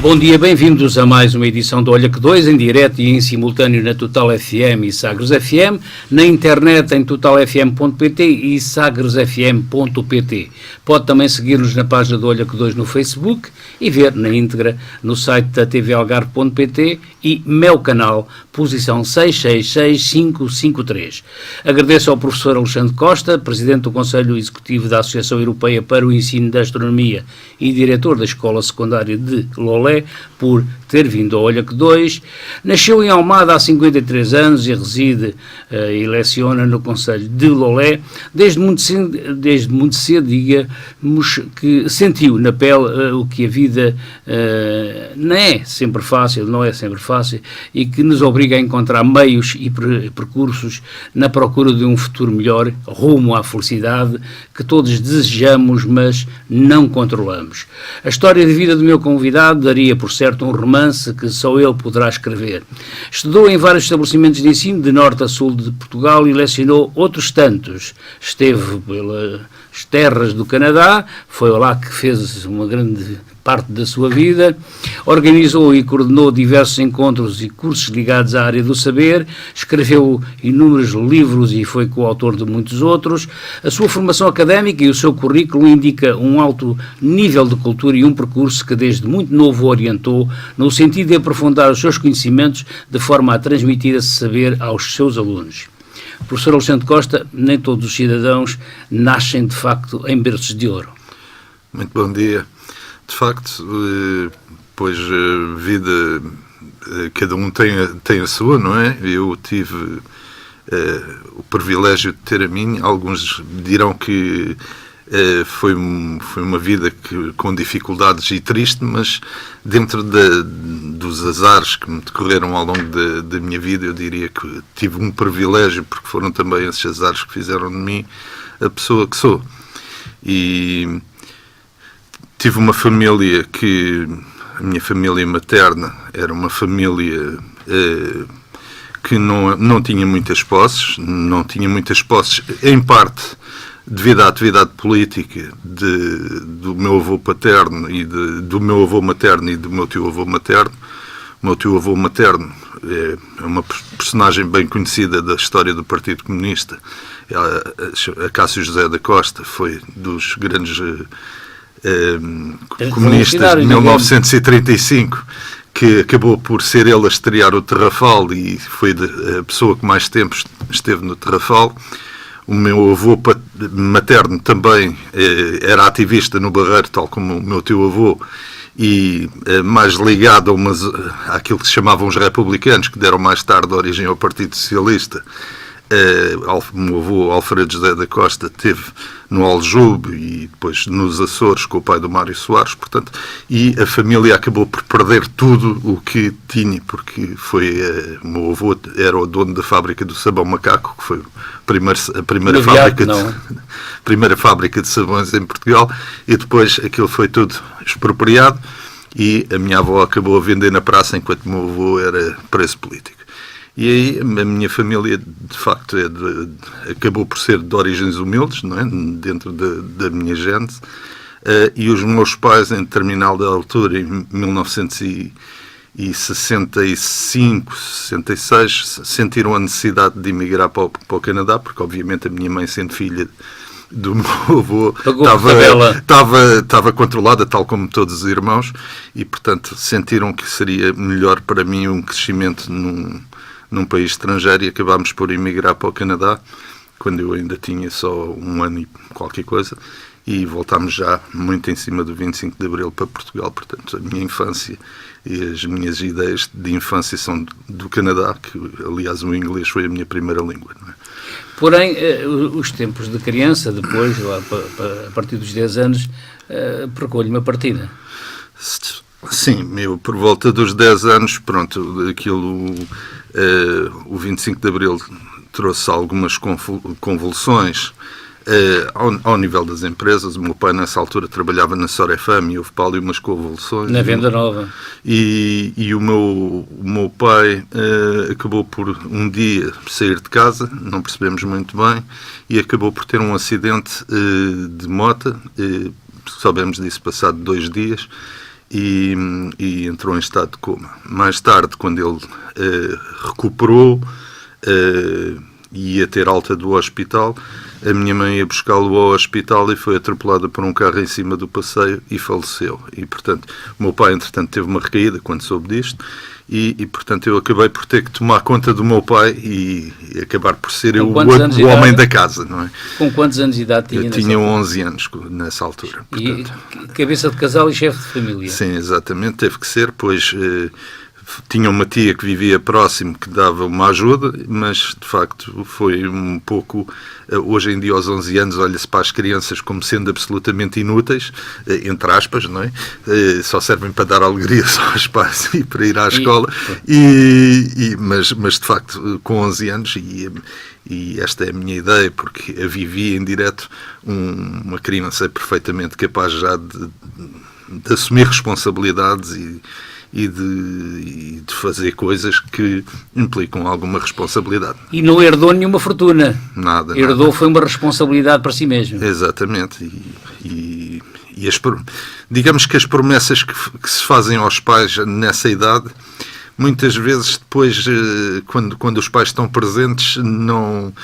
Bom dia, bem-vindos a mais uma edição do Olha que Dois, em direto e em simultâneo na Total FM e Sagres FM, na internet em totalfm.pt e sagresfm.pt. Pode também seguir-nos na página do Olha que Dois no Facebook e ver na íntegra no site da tvalgarve.pt e meu canal, posição 666553. Agradeço ao professor Alexandre Costa, Presidente do Conselho Executivo da Associação Europeia para o Ensino da Astronomia e diretor da Escola Secundária de Lolé, por ter vindo ao Olha que Dois. Nasceu em Almada há 53 anos e reside e leciona no Conselho de Lolé. Desde muito cedo, digamos, que sentiu na pele o que a vida não é sempre fácil e que nos obriga a encontrar meios e percursos na procura de um futuro melhor, rumo à felicidade que todos desejamos, mas não controlamos. A história de vida do meu convidado daria, por certo, um romance que só ele poderá escrever. Estudou em vários estabelecimentos de ensino de norte a sul de Portugal e lecionou outros tantos. Esteve pelas terras do Canadá, foi lá que fez uma grande parte da sua vida, organizou e coordenou diversos encontros e cursos ligados à área do saber, escreveu inúmeros livros e foi coautor de muitos outros. A sua formação académica e o seu currículo indica um alto nível de cultura e um percurso que desde muito novo orientou no sentido de aprofundar os seus conhecimentos de forma a transmitir esse saber aos seus alunos. Professor Alexandre Costa, nem todos os cidadãos nascem de facto em berços de ouro. Muito bom dia. De facto, pois a vida, cada um tem a sua, não é? Eu tive o privilégio de ter a minha. Alguns dirão que foi uma vida com dificuldades e triste, mas dentro dos azares que me decorreram ao longo da minha vida, eu diria que tive um privilégio, porque foram também esses azares que fizeram de mim a pessoa que sou. E tive uma família a minha família materna era uma família que não tinha muitas posses, em parte devido à atividade política do meu avô paterno e do meu avô materno e do meu tio-avô materno. O meu tio-avô materno é uma personagem bem conhecida da história do Partido Comunista. A Cássio José da Costa foi dos grandes comunistas de 1935, que acabou por ser ele a estrear o Terrafal e foi a pessoa que mais tempo esteve no Terrafal. O meu avô materno também era ativista no Barreiro, tal como o meu tio-avô, e mais ligado àquilo que se chamavam os republicanos, que deram mais tarde origem ao Partido Socialista. O meu avô Alfredo José da Costa esteve no Aljube e depois nos Açores com o pai do Mário Soares, portanto, e a família acabou por perder tudo o que tinha, porque o meu avô era o dono da fábrica do Sabão Macaco, que foi a primeira fábrica de sabões em Portugal, e depois aquilo foi tudo expropriado e a minha avó acabou a vender na praça enquanto o meu avô era preso político. E aí a minha família, de facto, acabou por ser de origens humildes, não é? Dentro da minha gente, e os meus pais, em determinada altura, em 1965, 66, sentiram a necessidade de emigrar para o Canadá, porque obviamente a minha mãe, sendo filha do meu avô, estava controlada, tal como todos os irmãos, e portanto sentiram que seria melhor para mim um crescimento num país estrangeiro, e acabámos por emigrar para o Canadá quando eu ainda tinha só um ano e qualquer coisa, e voltámos já muito em cima do 25 de Abril para Portugal. Portanto, a minha infância e as minhas ideias de infância são do Canadá, que aliás o inglês foi a minha primeira língua, não é? Porém, os tempos de criança, depois, lá, a partir dos 10 anos, percolhe uma partida. Sim, eu por volta dos 10 anos, pronto, o 25 de Abril trouxe algumas convulsões ao nível das empresas. O meu pai nessa altura trabalhava na Sorefam e houve para ali umas convulsões. Na Venda Nova. E o meu pai acabou por um dia sair de casa, não percebemos muito bem, e acabou por ter um acidente de moto, soubemos disso passado 2 dias, e entrou em estado de coma. Mais tarde, quando ele recuperou e ia ter alta do hospital, a minha mãe ia buscá-lo ao hospital e foi atropelada por um carro em cima do passeio e faleceu. E, portanto, o meu pai, entretanto, teve uma recaída quando soube disto e portanto, eu acabei por ter que tomar conta do meu pai e acabar por ser eu o homem da casa, não é? Com quantos anos de idade tinha? Eu tinha 11 anos nessa altura. Portanto, e cabeça de casal e chefe de família. Sim, exatamente, teve que ser, pois... tinha uma tia que vivia próximo que dava uma ajuda, mas de facto foi um pouco, hoje em dia aos 11 anos olha-se para as crianças como sendo absolutamente inúteis, entre aspas, não é? Só servem para dar alegria aos pais e para ir à escola, mas de facto com 11 anos, e esta é a minha ideia, porque a vivi em direto, uma criança perfeitamente capaz já de assumir responsabilidades e de fazer coisas que implicam alguma responsabilidade. E não herdou nenhuma fortuna. Nada. Herdou foi uma responsabilidade para si mesmo. Exatamente. Digamos que as promessas que se fazem aos pais nessa idade, muitas vezes depois, quando os pais estão presentes, não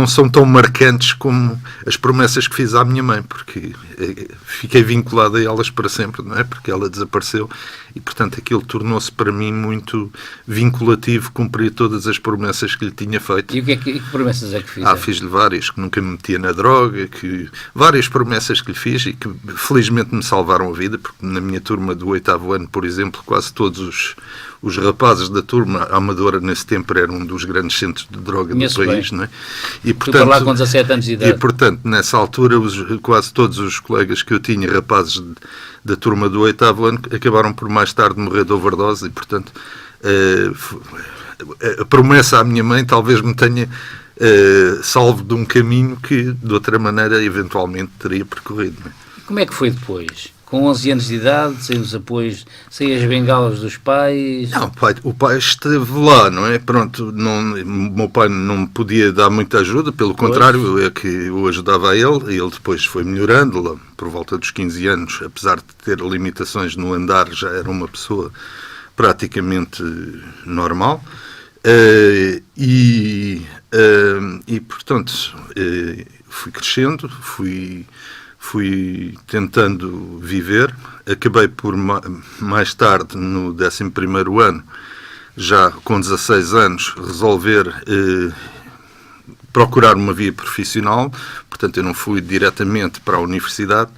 são tão marcantes como as promessas que fiz à minha mãe, porque fiquei vinculado a elas para sempre, não é? Porque ela desapareceu e, portanto, aquilo tornou-se para mim muito vinculativo, cumprir todas as promessas que lhe tinha feito. E que promessas é que fiz? Fiz-lhe várias, que nunca me metia na droga, várias promessas que lhe fiz e que felizmente me salvaram a vida, porque na minha turma do 8º ano, por exemplo, quase todos os rapazes da turma, a Amadora nesse tempo era um dos grandes centros de droga do país, não é? E, portanto, lá com 17 anos de idade. E, portanto, nessa altura, quase todos os colegas que eu tinha, rapazes da turma do 8º ano, acabaram por mais tarde morrer de overdose e, portanto, a promessa à minha mãe talvez me tenha salvo de um caminho que, de outra maneira, eventualmente teria percorrido. Não é? Como é que foi depois? Com 11 anos de idade, sem os apoios, sem as bengalas dos pais? Não, o pai esteve lá, não é? Pronto, o meu pai não me podia dar muita ajuda, pelo contrário, é que eu ajudava a ele, e ele depois foi melhorando, lá, por volta dos 15 anos, apesar de ter limitações no andar, já era uma pessoa praticamente normal. Portanto, fui crescendo, fui tentando viver, acabei por mais tarde, no 11º ano, já com 16 anos, resolver procurar uma via profissional, portanto eu não fui diretamente para a universidade,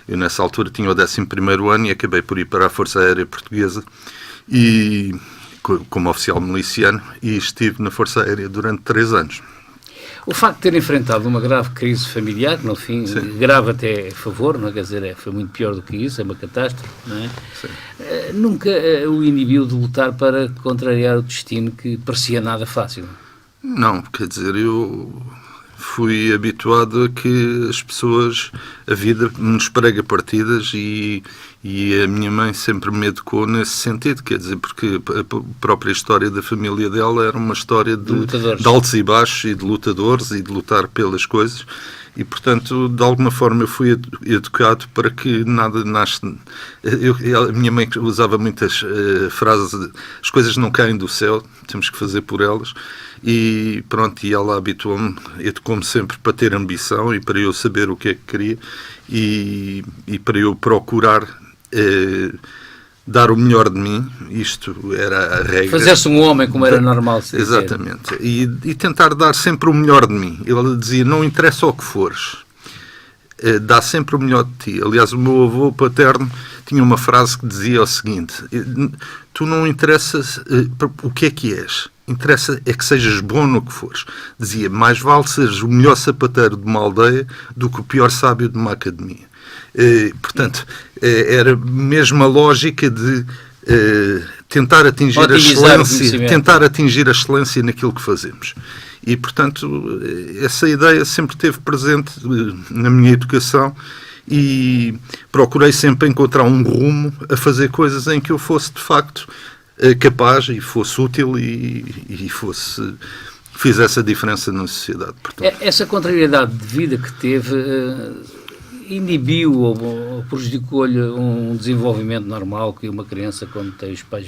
eu nessa altura tinha o 11º ano e acabei por ir para a Força Aérea Portuguesa e como oficial miliciano e estive na Força Aérea durante 3 anos. O facto de ter enfrentado uma grave crise familiar, no fim, sim, grave até a favor, não é? Quer dizer, foi muito pior do que isso, é uma catástrofe, não é? Nunca o inibiu de lutar para contrariar o destino que parecia nada fácil? Não, quer dizer, eu fui habituado a que as pessoas, a vida nos prega partidas e a minha mãe sempre me educou nesse sentido, quer dizer, porque a própria história da família dela era uma história de altos e baixos e de lutadores e de lutar pelas coisas e, portanto, de alguma forma eu fui educado para que nada nasce... A minha mãe usava muitas frases, as coisas não caem do céu, temos que fazer por elas. E pronto, e ela habituou-me, educou-me sempre para ter ambição e para eu saber o que é que queria e para eu procurar dar o melhor de mim. Isto era a regra. Fazer-se um homem como era normal. Exatamente. E tentar dar sempre o melhor de mim. Ela dizia, não interessa o que fores, dá sempre o melhor de ti. Aliás, o meu avô paterno tinha uma frase que dizia o seguinte, tu não interessas o que és, interessa é que sejas bom no que fores. Dizia, mais vale seres o melhor sapateiro de uma aldeia do que o pior sábio de uma academia. Portanto, era mesmo a lógica de tentar atingir a excelência naquilo que fazemos. E, portanto, essa ideia sempre esteve presente na minha educação e procurei sempre encontrar um rumo a fazer coisas em que eu fosse, de facto, capaz e fosse útil e fizesse a diferença na sociedade. Portanto. Essa contrariedade de vida que teve inibiu ou prejudicou-lhe um desenvolvimento normal que uma criança, quando tem os pais,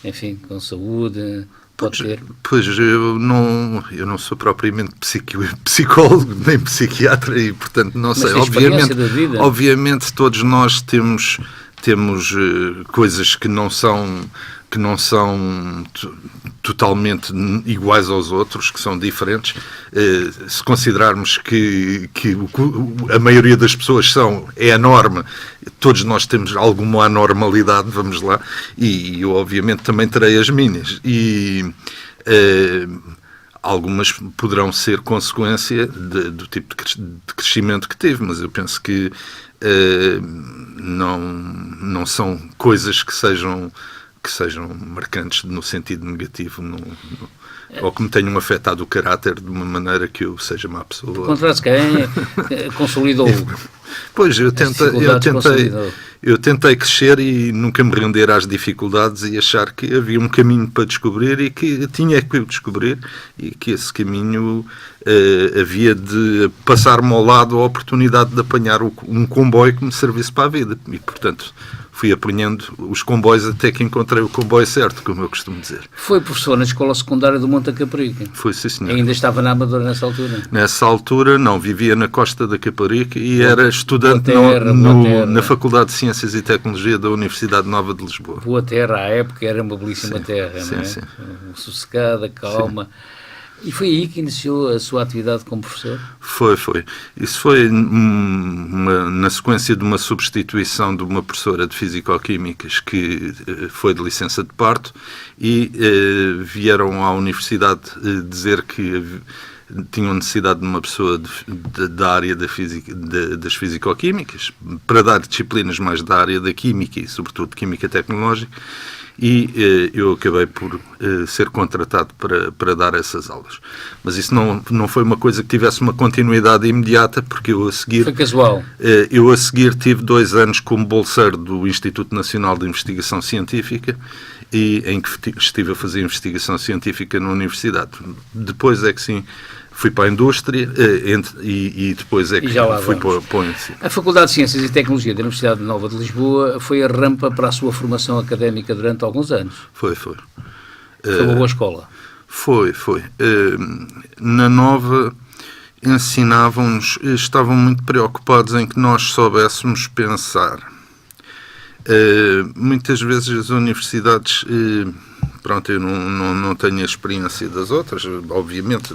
enfim, com saúde, pode ter? Pois, eu não sou propriamente psicólogo nem psiquiatra e, portanto, não sei. Obviamente todos nós temos coisas que não são totalmente iguais aos outros, que são diferentes. Se considerarmos que a maioria das pessoas é a norma, todos nós temos alguma anormalidade, vamos lá, e eu obviamente também terei as minhas. E algumas poderão ser consequência do tipo de crescimento que tive, mas eu penso que não são coisas que sejam marcantes no sentido negativo, ou que me tenham afetado o caráter de uma maneira que eu seja má pessoa. Contra-se quem consolidou. Pois, eu tentei crescer e nunca me render às dificuldades e achar que havia um caminho para descobrir e que tinha que o descobrir e que esse caminho havia de passar-me ao lado a oportunidade de apanhar um comboio que me servisse para a vida. E, portanto, fui apanhando os comboios até que encontrei o comboio certo, como eu costumo dizer. Foi professor na escola secundária do Monte da Caparica? Foi, sim, senhor. Ainda estava na Amadora nessa altura? Nessa altura, não. Vivia na Costa da Caparica e era estudante na Faculdade de Ciências e Tecnologia da Universidade Nova de Lisboa. Boa terra, à época era uma belíssima terra, sim, não é? Sim. Sossegada, calma. Sim. E foi aí que iniciou a sua atividade como professor? Foi. Isso foi na sequência de uma substituição de uma professora de Físico-Químicas que foi de licença de parto e vieram à universidade dizer que tinham necessidade de uma pessoa da área das Físico-Químicas para dar disciplinas mais da área da Química e, sobretudo, de Química Tecnológica. E eu acabei por ser contratado para dar essas aulas. Mas isso não foi uma coisa que tivesse uma continuidade imediata, porque eu a seguir... Foi casual. Eu a seguir tive 2 anos como bolseiro do Instituto Nacional de Investigação Científica, em que estive a fazer investigação científica na universidade. Depois é que sim... Fui para a indústria e depois é que fui para o ensino. A Faculdade de Ciências e Tecnologia da Universidade Nova de Lisboa foi a rampa para a sua formação académica durante alguns anos. Foi. Foi uma boa escola. Foi. Na Nova ensinavam-nos, estavam muito preocupados em que nós soubéssemos pensar. Muitas vezes as universidades... Pronto, eu não tenho a experiência das outras, obviamente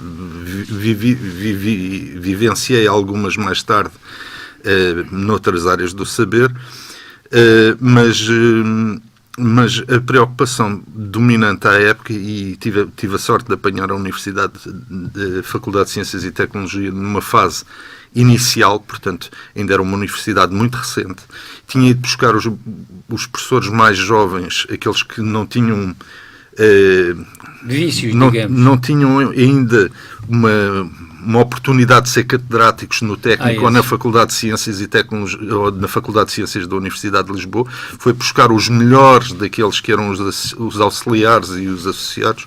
vivenciei algumas mais tarde noutras áreas do saber, mas a preocupação dominante à época, e tive a sorte de apanhar a Faculdade de Ciências e Tecnologia numa fase inicial, portanto ainda era uma universidade muito recente, tinha ido buscar os professores mais jovens, aqueles que não tinham... vícios, não tinham ainda uma oportunidade de ser catedráticos no técnico ou na Faculdade de Ciências e Tecnologia ou na Faculdade de Ciências da Universidade de Lisboa. Foi buscar os melhores daqueles que eram os auxiliares e os associados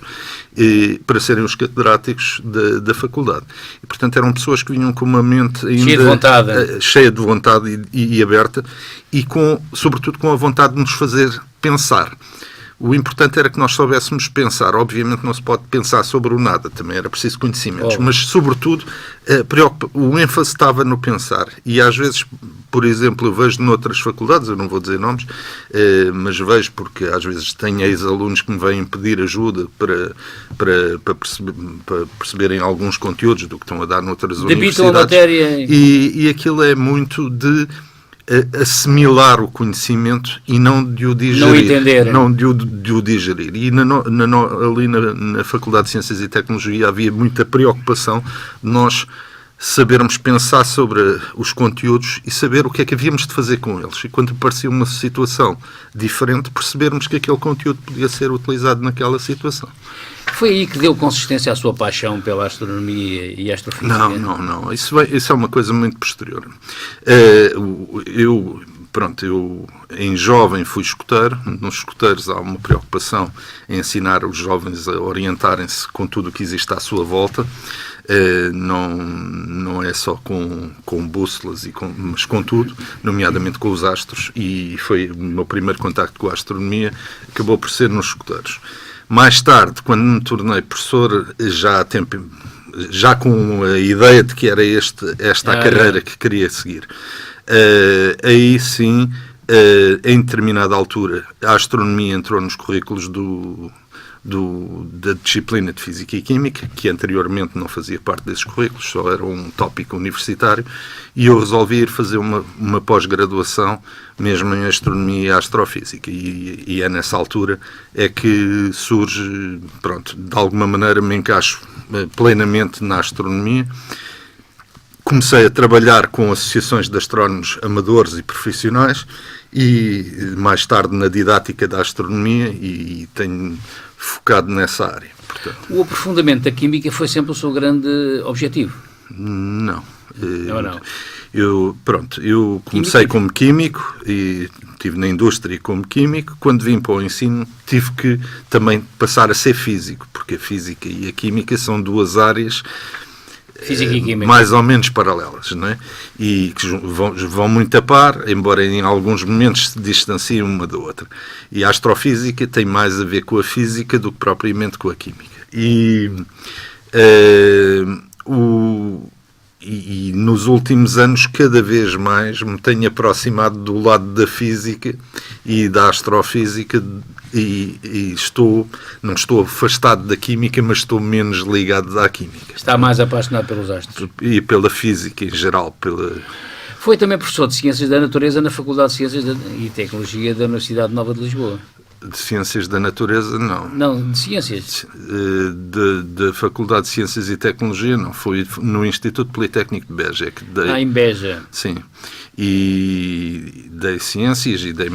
para serem os catedráticos da faculdade. E, portanto, eram pessoas que vinham com uma mente ainda cheia de vontade e aberta e sobretudo com a vontade de nos fazer pensar. O importante era que nós soubéssemos pensar. Obviamente não se pode pensar sobre o nada, também era preciso conhecimentos, mas sobretudo o ênfase estava no pensar. E às vezes, por exemplo, eu vejo noutras faculdades, eu não vou dizer nomes, mas vejo porque às vezes tenho ex-alunos que me vêm pedir ajuda para perceberem alguns conteúdos do que estão a dar noutras universidades. Matéria. E aquilo é muito de assimilar o conhecimento e não de o digerir. Não de o digerir. E ali na Faculdade de Ciências e Tecnologia havia muita preocupação de nós sabermos pensar sobre os conteúdos e saber o que é que havíamos de fazer com eles. E quando aparecia uma situação diferente, percebermos que aquele conteúdo podia ser utilizado naquela situação. Foi aí que deu consistência à sua paixão pela astronomia e astrofísica? Não. Isso é uma coisa muito posterior. Eu em jovem fui escoteiro. Nos escoteiros há uma preocupação em ensinar os jovens a orientarem-se com tudo o que existe à sua volta. Não é só com bússolas, mas com tudo, nomeadamente com os astros, e foi o meu primeiro contacto com a astronomia, acabou por ser nos escuteiros. Mais tarde, quando me tornei professor, já com a ideia de que era esta a carreira que queria seguir, aí sim, em determinada altura, a astronomia entrou nos currículos da disciplina de Física e Química, que anteriormente não fazia parte desses currículos, só era um tópico universitário, e eu resolvi ir fazer uma pós-graduação mesmo em Astronomia e Astrofísica, e é nessa altura é que surge, pronto, de alguma maneira me encaixo plenamente na astronomia. Comecei a trabalhar com associações de astrónomos amadores e profissionais e mais tarde na didática da astronomia, e tenho focado nessa área. Portanto, o aprofundamento da química foi sempre o seu grande objetivo? Não. Não. Eu comecei como químico e estive na indústria como químico. Quando vim para o ensino tive que também passar a ser físico, porque a física e a química são duas áreas Física e química mais ou menos paralelas, não é? E que vão muito a par, embora em alguns momentos se distanciem uma da outra. E a astrofísica tem mais a ver com a física do que propriamente com a química. E nos últimos anos, cada vez mais, me tenho aproximado do lado da física e da astrofísica, e não estou afastado da química, mas estou menos ligado à química. Está mais apaixonado pelos astros. E pela física em geral. Foi também professor de Ciências da Natureza na Faculdade de Ciências e Tecnologia da Universidade Nova de Lisboa. De Ciências da Natureza, não. Não, de Ciências. Da Faculdade de Ciências e Tecnologia, não. Foi no Instituto Politécnico de Beja. Em Beja. Sim. E dei Ciências e dei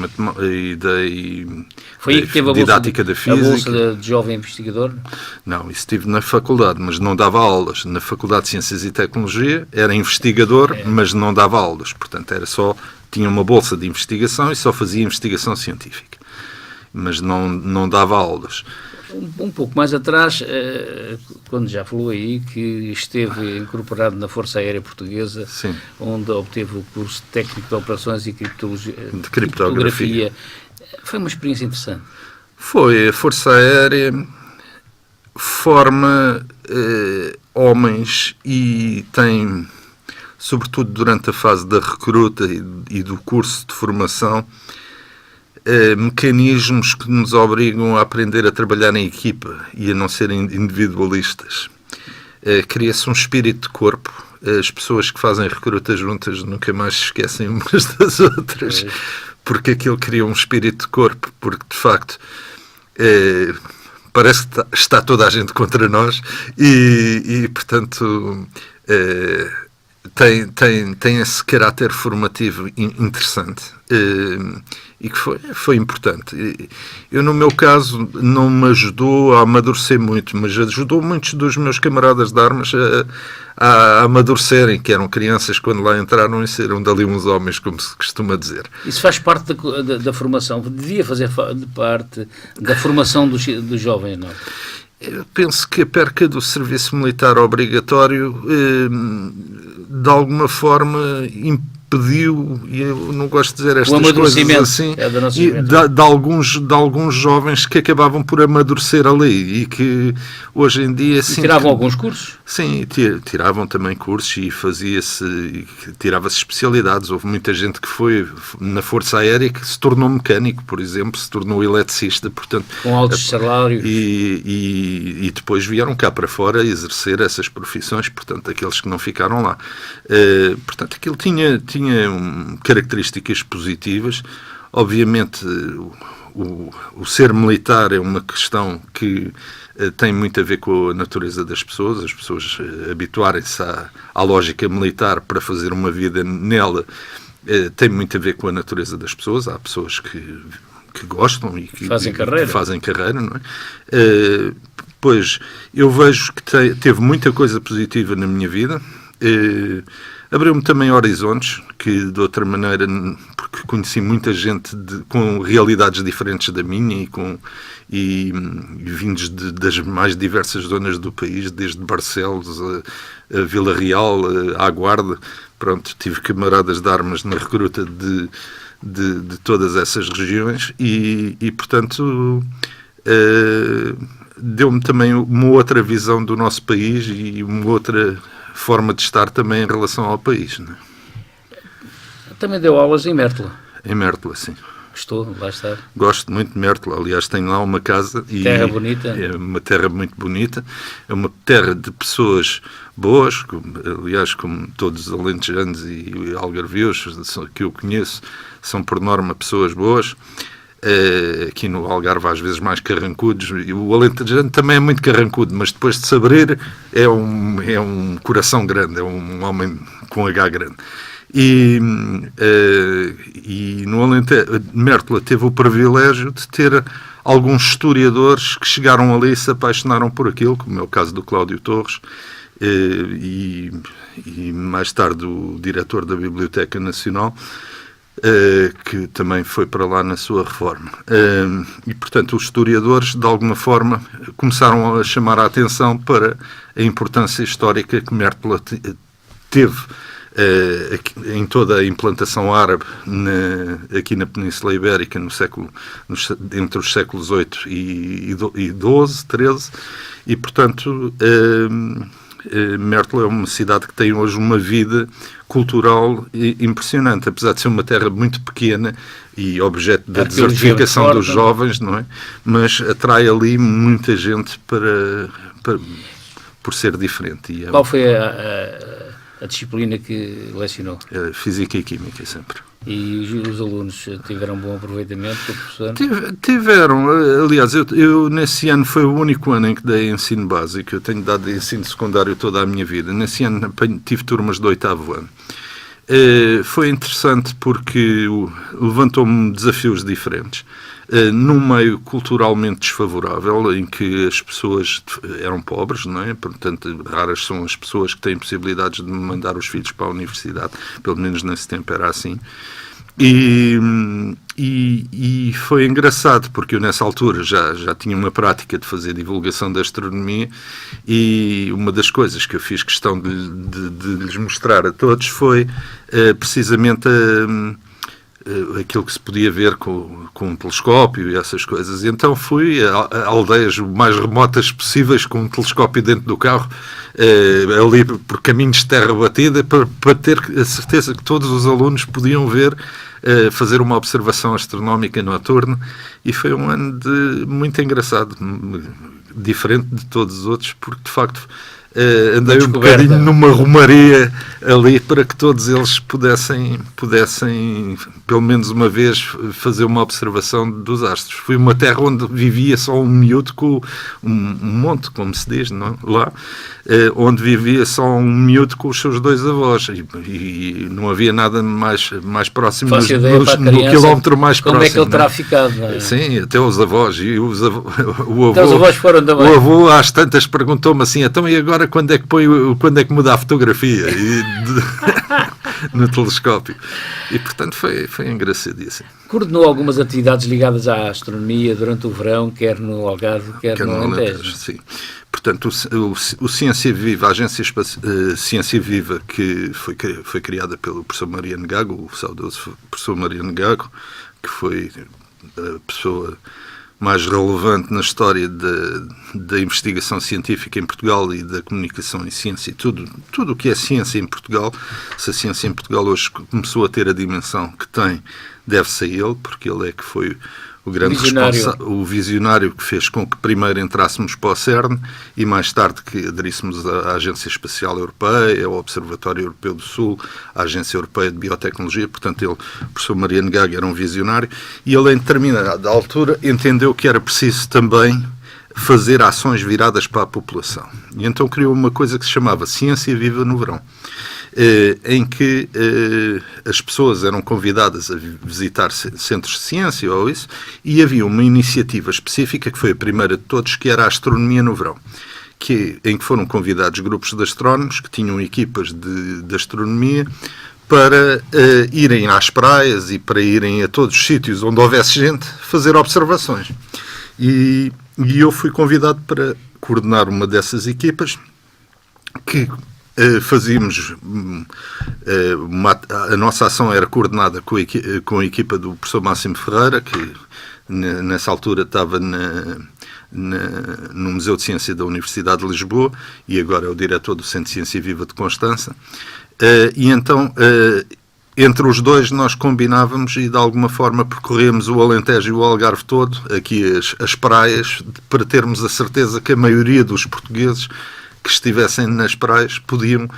Foi aí que teve didática da física. A bolsa de jovem investigador? Não, isso estive na faculdade, mas não dava aulas. Na Faculdade de Ciências e Tecnologia era investigador, mas não dava aulas. Portanto, tinha uma bolsa de investigação e só fazia investigação científica. Mas não dava aulas. Um pouco mais atrás, quando já falou aí, que esteve incorporado na Força Aérea Portuguesa, sim, onde obteve o curso técnico de operações e de criptografia. Foi uma experiência interessante. Foi. A Força Aérea forma homens e tem, sobretudo durante a fase da recruta e do curso de formação, mecanismos que nos obrigam a aprender a trabalhar em equipa e a não serem individualistas. Cria-se um espírito de corpo. As pessoas que fazem recrutas juntas nunca mais se esquecem umas das outras, porque aquilo cria um espírito de corpo, porque de facto parece que está toda a gente contra nós e portanto tem esse caráter formativo interessante e que foi importante. Eu, no meu caso, não me ajudou a amadurecer muito, mas ajudou muitos dos meus camaradas de armas a amadurecerem, que eram crianças quando lá entraram e saíram dali uns homens, como se costuma dizer. Isso faz parte da formação, devia fazer parte da formação dos jovens, não? Eu penso que a perca do serviço militar obrigatório de alguma forma impediu, e eu não gosto de dizer estas coisas assim, de alguns jovens que acabavam por amadurecer ali e que hoje em dia... tiravam alguns cursos? Sim, tiravam também cursos e tirava-se especialidades. Houve muita gente que foi na Força Aérea que se tornou mecânico, por exemplo, se tornou eletricista, portanto... Com altos salários. E depois vieram cá para fora exercer essas profissões, portanto, aqueles que não ficaram lá. Portanto, aquilo tinha características positivas. Obviamente, o ser militar é uma questão que tem muito a ver com a natureza das pessoas, as pessoas habituarem-se à lógica militar para fazer uma vida nela, tem muito a ver com a natureza das pessoas. Há pessoas que gostam e que fazem carreira, não é? Pois, eu vejo que teve muita coisa positiva na minha vida. Abriu-me também horizontes, que de outra maneira, porque conheci muita gente com realidades diferentes da minha e vindos das mais diversas zonas do país, desde Barcelos a Vila Real, à Guarda. Pronto, tive camaradas de armas na recruta de todas essas regiões e portanto, deu-me também uma outra visão do nosso país e uma outra forma de estar também em relação ao país. Não é? Também deu aulas em Mértola. Em Mértola, sim. Gostou? Lá está. Gosto muito de Mértola. Aliás, tenho lá uma casa. Terra bonita. É uma terra muito bonita. É uma terra de pessoas boas. Aliás, como todos os alentejanos e algarvios que eu conheço, são por norma pessoas boas. Aqui no Algarve às vezes mais carrancudos, e o alentejano também é muito carrancudo, mas depois de se abrir é um coração grande, é um homem com H grande. E no Alentejo, Mértola teve o privilégio de ter alguns historiadores que chegaram ali e se apaixonaram por aquilo, como é o caso do Cláudio Torres, e mais tarde o diretor da Biblioteca Nacional, que também foi para lá na sua reforma. E, portanto, os historiadores, de alguma forma, começaram a chamar a atenção para a importância histórica que Mértola teve em toda a implantação árabe aqui na Península Ibérica entre os séculos VIII e XII, XIII, e, portanto, Mértola é uma cidade que tem hoje uma vida cultural impressionante, apesar de ser uma terra muito pequena e objeto da desertificação dos jovens, não é? Mas atrai ali muita gente por ser diferente. Qual foi a disciplina que lecionou? Física e Química, sempre. E os alunos tiveram bom aproveitamento com o professor? Tiveram. Aliás, eu nesse ano foi o único ano em que dei ensino básico. Eu tenho dado ensino secundário toda a minha vida. Nesse ano tive turmas de 8º ano. Foi interessante porque levantou-me desafios diferentes. Num meio culturalmente desfavorável, em que as pessoas eram pobres, não é? Portanto, raras são as pessoas que têm possibilidades de mandar os filhos para a universidade, pelo menos nesse tempo era assim. E foi engraçado, porque eu nessa altura já tinha uma prática de fazer divulgação da astronomia, e uma das coisas que eu fiz questão de lhes mostrar a todos foi precisamente aquilo que se podia ver com um telescópio e essas coisas. E então fui a aldeias o mais remotas possíveis com um telescópio dentro do carro, ali por caminhos de terra batida, para ter a certeza que todos os alunos podiam ver, fazer uma observação astronómica noturna. E foi um ano muito engraçado, diferente de todos os outros, porque de facto andei um bocadinho numa romaria ali para que todos eles pudessem pelo menos uma vez fazer uma observação dos astros. Foi uma terra onde vivia só um miúdo com um monte, como se diz, não? Lá, onde vivia só um miúdo com os seus dois avós, e não havia nada mais próximo no quilómetro mais próximo. Como é que ele terá ficado? Não é? Sim, até os avós. E o avô, então os avós foram também. O avô às tantas perguntou-me assim: então e agora quando é que muda a fotografia? No telescópio. E portanto foi engraçadíssimo. Coordenou algumas atividades ligadas à astronomia durante o verão, quer no Algarve, quer no Alentejo. Sim. Portanto, o Ciência Viva, a Agência Ciência Viva, que foi criada pelo professor Mariano Gago, o saudoso professor Mariano Gago, que foi a pessoa mais relevante na história da investigação científica em Portugal e da comunicação em ciência, e tudo o que é ciência em Portugal. Se a ciência em Portugal hoje começou a ter a dimensão que tem, deve-se a ele, porque ele é que foi o grande responsável, o visionário que fez com que primeiro entrássemos para o CERN e mais tarde que aderíssemos à Agência Espacial Europeia, ao Observatório Europeu do Sul, à Agência Europeia de Biotecnologia. Portanto, o professor Mariano Gago era um visionário, e ele, em determinada altura, entendeu que era preciso também fazer ações viradas para a população. E então criou uma coisa que se chamava Ciência Viva no Verão, em que as pessoas eram convidadas a visitar centros de ciência ou isso, e havia uma iniciativa específica, que foi a primeira de todos, que era a astronomia no verão, em que foram convidados grupos de astrónomos que tinham equipas de astronomia para irem às praias e para irem a todos os sítios onde houvesse gente fazer observações. E eu fui convidado para coordenar uma dessas equipas que fazíamos... a nossa ação era coordenada com a equipa do professor Máximo Ferreira, que nessa altura estava no Museu de Ciência da Universidade de Lisboa e agora é o diretor do Centro de Ciência Viva de Constança. E então, entre os dois, nós combinávamos e de alguma forma percorremos o Alentejo e o Algarve todo, aqui as praias, para termos a certeza que a maioria dos portugueses que estivessem nas praias podiam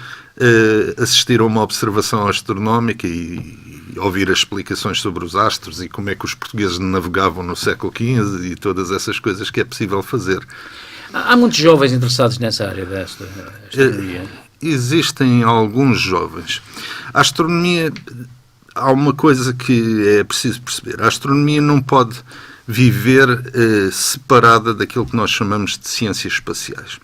assistir a uma observação astronómica e ouvir as explicações sobre os astros e como é que os portugueses navegavam no século XV e todas essas coisas que é possível fazer. Há muitos jovens interessados nessa área desta astronomia. Existem alguns jovens. A astronomia, há uma coisa que é preciso perceber. A astronomia não pode viver separada daquilo que nós chamamos de ciências espaciais.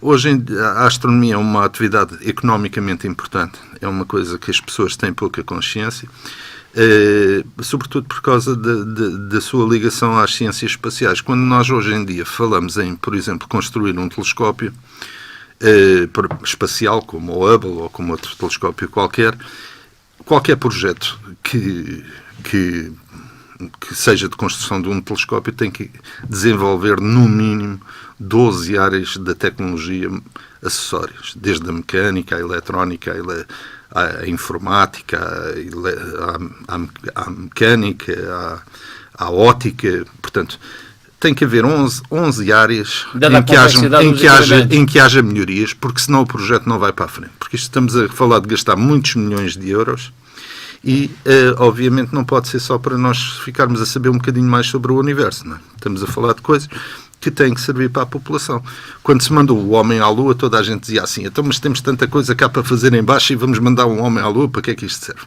Hoje a astronomia é uma atividade economicamente importante, é uma coisa que as pessoas têm pouca consciência, sobretudo por causa da sua ligação às ciências espaciais. Quando nós hoje em dia falamos em, por exemplo, construir um telescópio espacial, como o Hubble ou como outro telescópio qualquer projeto que seja de construção de um telescópio tem que desenvolver no mínimo 12 áreas da tecnologia acessórias, desde a mecânica, a eletrónica, a informática, a mecânica, à ótica. Portanto, tem que haver 11 áreas em que haja melhorias, porque senão o projeto não vai para a frente. Porque isto estamos a falar de gastar muitos milhões de euros e, obviamente, não pode ser só para nós ficarmos a saber um bocadinho mais sobre o universo. Não é? Estamos a falar de coisas que têm que servir para a população. Quando se mandou o homem à Lua, toda a gente dizia assim, então, mas temos tanta coisa cá para fazer em baixo e vamos mandar um homem à Lua, para que é que isto serve?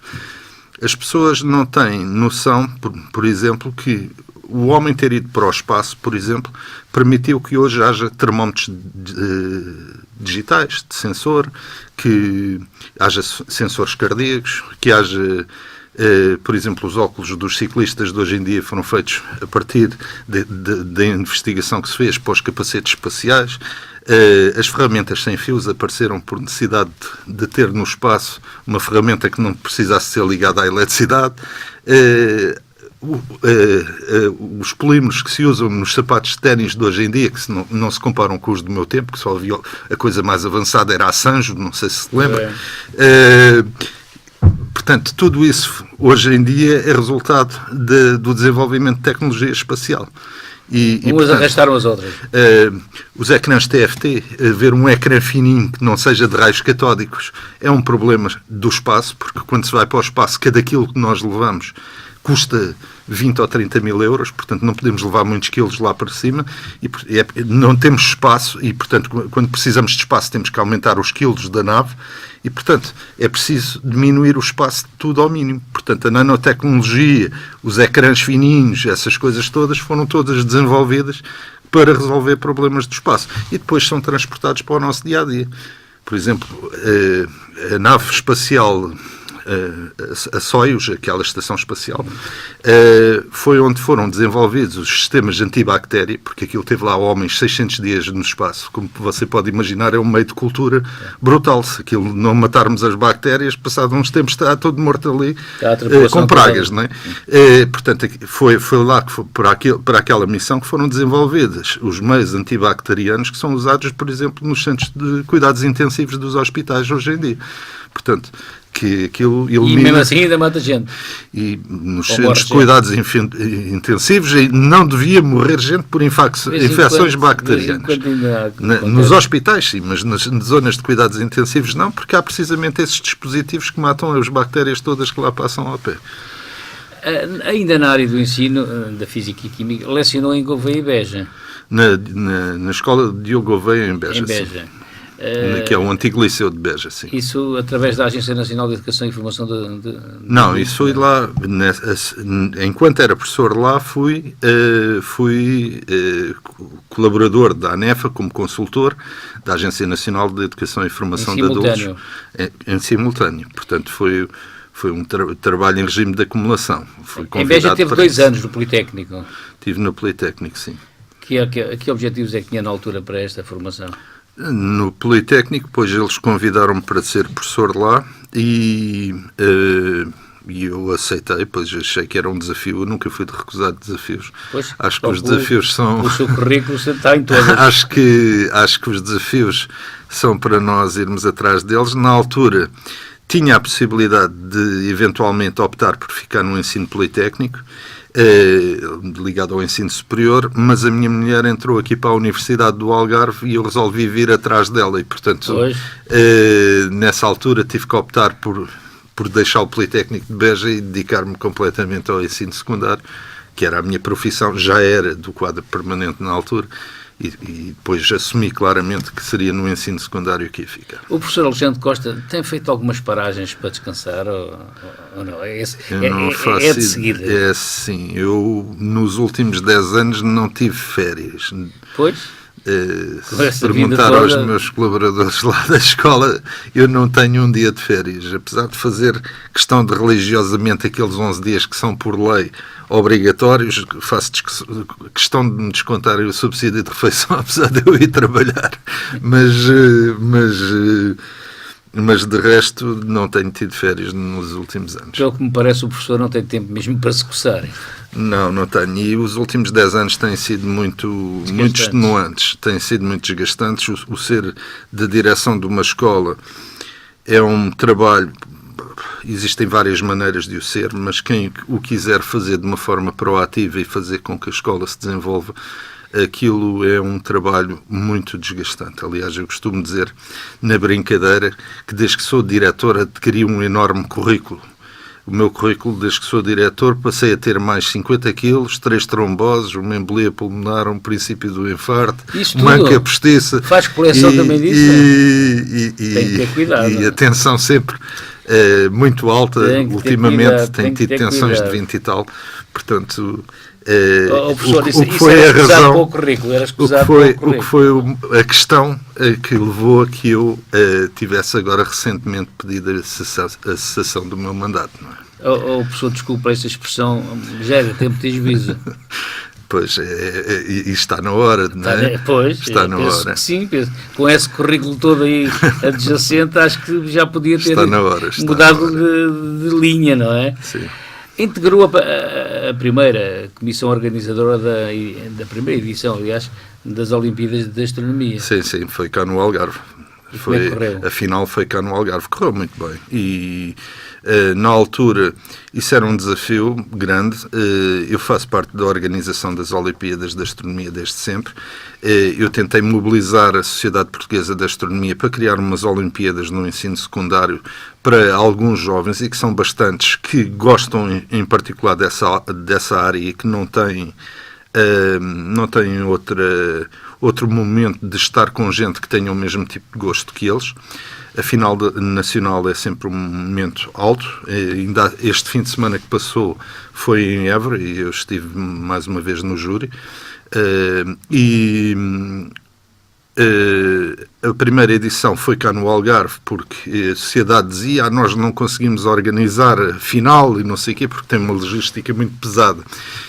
As pessoas não têm noção, por exemplo, que o homem ter ido para o espaço, por exemplo, permitiu que hoje haja termómetros digitais, de sensor, que haja sensores cardíacos, que haja, por exemplo, os óculos dos ciclistas de hoje em dia foram feitos a partir da investigação que se fez para os capacetes espaciais. As ferramentas sem fios apareceram por necessidade de ter no espaço uma ferramenta que não precisasse ser ligada à eletricidade. Os polímeros que se usam nos sapatos de ténis de hoje em dia, que não se comparam com os do meu tempo, que só havia a coisa mais avançada era a Sanjo, não sei se lembra. Portanto, tudo isso hoje em dia é resultado do desenvolvimento de tecnologia espacial. Umas arrastaram as outras. Os ecrãs TFT, ver um ecrã fininho que não seja de raios catódicos é um problema do espaço, porque quando se vai para o espaço, cada quilo que nós levamos custa 20 ou 30 mil euros, portanto não podemos levar muitos quilos lá para cima e não temos espaço e, portanto, quando precisamos de espaço temos que aumentar os quilos da nave e, portanto, é preciso diminuir o espaço de tudo ao mínimo. Portanto, a nanotecnologia, os ecrãs fininhos, essas coisas todas foram todas desenvolvidas para resolver problemas do espaço e depois são transportados para o nosso dia-a-dia. Por exemplo, a nave espacial a Soyuz, aquela estação espacial, foi onde foram desenvolvidos os sistemas antibactéria, porque aquilo teve lá homens 600 dias no espaço. Como você pode imaginar, é um meio de cultura brutal. Se aquilo não matarmos as bactérias, passado uns tempos está todo morto ali com pragas. Não é? Portanto, foi lá que para aquela missão que foram desenvolvidas os meios antibacterianos que são usados, por exemplo, nos centros de cuidados intensivos dos hospitais hoje em dia. Portanto, que aquilo elimina... E mesmo assim ainda mata gente. E nos centros de cuidados intensivos não devia morrer gente por infecções bacterianas. Nos hospitais sim, mas nas zonas de cuidados intensivos não, porque há precisamente esses dispositivos que matam as bactérias todas que lá passam ao pé. Ainda na área do ensino, da Física e Química, lecionou em Gouveia e Beja. Na escola de Diogo Gouveia em Beja. Em Beja. que é o antigo Liceu de Beja, sim. Isso através da Agência Nacional de Educação e Informação Não, isso foi lá, enquanto era professor lá, fui colaborador da ANEFA como consultor da Agência Nacional de Educação e Informação de Adultos. Em simultâneo. Portanto, foi um trabalho em regime de acumulação. Em Beja teve 2 anos no Politécnico. Tive no Politécnico, sim. Que objetivos é que tinha na altura para esta formação? No Politécnico, pois eles convidaram-me para ser professor lá e eu aceitei, pois achei que era um desafio. Eu nunca fui de recusar desafios. Pois, acho que os desafios são... O seu currículo está em todas. acho que os desafios são para nós irmos atrás deles. Na altura, tinha a possibilidade de eventualmente optar por ficar no ensino politécnico, ligado ao ensino superior, mas a minha mulher entrou aqui para a Universidade do Algarve e eu resolvi vir atrás dela e, portanto, nessa altura tive que optar por deixar o Politécnico de Beja e dedicar-me completamente ao ensino secundário, que era a minha profissão, já era do quadro permanente na altura, e depois assumi claramente que seria no ensino secundário que ia ficar. O professor Alexandre Costa tem feito algumas paragens para descansar ou não? É de seguida? É sim. Eu, nos últimos 10 anos, não tive férias. Pois? Se perguntar aos meus colaboradores lá da escola, eu não tenho um dia de férias. Apesar de fazer questão de religiosamente aqueles 11 dias que são por lei obrigatórios, faço questão de me descontarem o subsídio de refeição, apesar de eu ir trabalhar. Mas de resto não tenho tido férias nos últimos anos. Pelo que me parece, o professor não tem tempo mesmo para se coçar. Não tenho. E os últimos 10 anos têm sido muito extenuantes, têm sido muito desgastantes. O ser de direção de uma escola é um trabalho, existem várias maneiras de o ser, mas quem o quiser fazer de uma forma proativa e fazer com que a escola se desenvolva, aquilo é um trabalho muito desgastante. Aliás, eu costumo dizer, na brincadeira, que desde que sou diretor adquiri um enorme currículo. O meu currículo, desde que sou diretor, passei a ter mais 50 quilos, 3 tromboses, uma embolia pulmonar, um princípio do infarto, manca postiça. Faz coleção também disso? Tem que ter cuidado. E a tensão sempre muito alta. Ultimamente tenho tido tensões de 20 e tal. Portanto... professor, o que foi a razão, o que foi a questão que levou a que eu tivesse agora recentemente pedido a cessação do meu mandato, não é? Professor, desculpa essa expressão, já era tempo de juízo. Pois, e está na hora, não é? Pois, está na hora. Que sim, com esse currículo todo aí adjacente, acho que já podia ter mudado de linha, não é? Sim. Integrou a primeira comissão organizadora da primeira edição, aliás, das Olimpíadas de Astronomia. Sim, foi cá no Algarve. A final foi cá no Algarve. Correu muito bem. E na altura isso era um desafio grande. Eu faço parte da organização das Olimpíadas de Astronomia desde sempre. Eu tentei mobilizar a Sociedade Portuguesa de Astronomia para criar umas Olimpíadas no ensino secundário para alguns jovens, e que são bastantes, que gostam em particular dessa área e que não têm outro momento de estar com gente que tenha o mesmo tipo de gosto que eles. A final nacional é sempre um momento alto. Ainda este fim de semana que passou foi em Évora e eu estive mais uma vez no júri. A primeira edição foi cá no Algarve, porque a sociedade dizia: nós não conseguimos organizar a final e não sei o quê, porque tem uma logística muito pesada.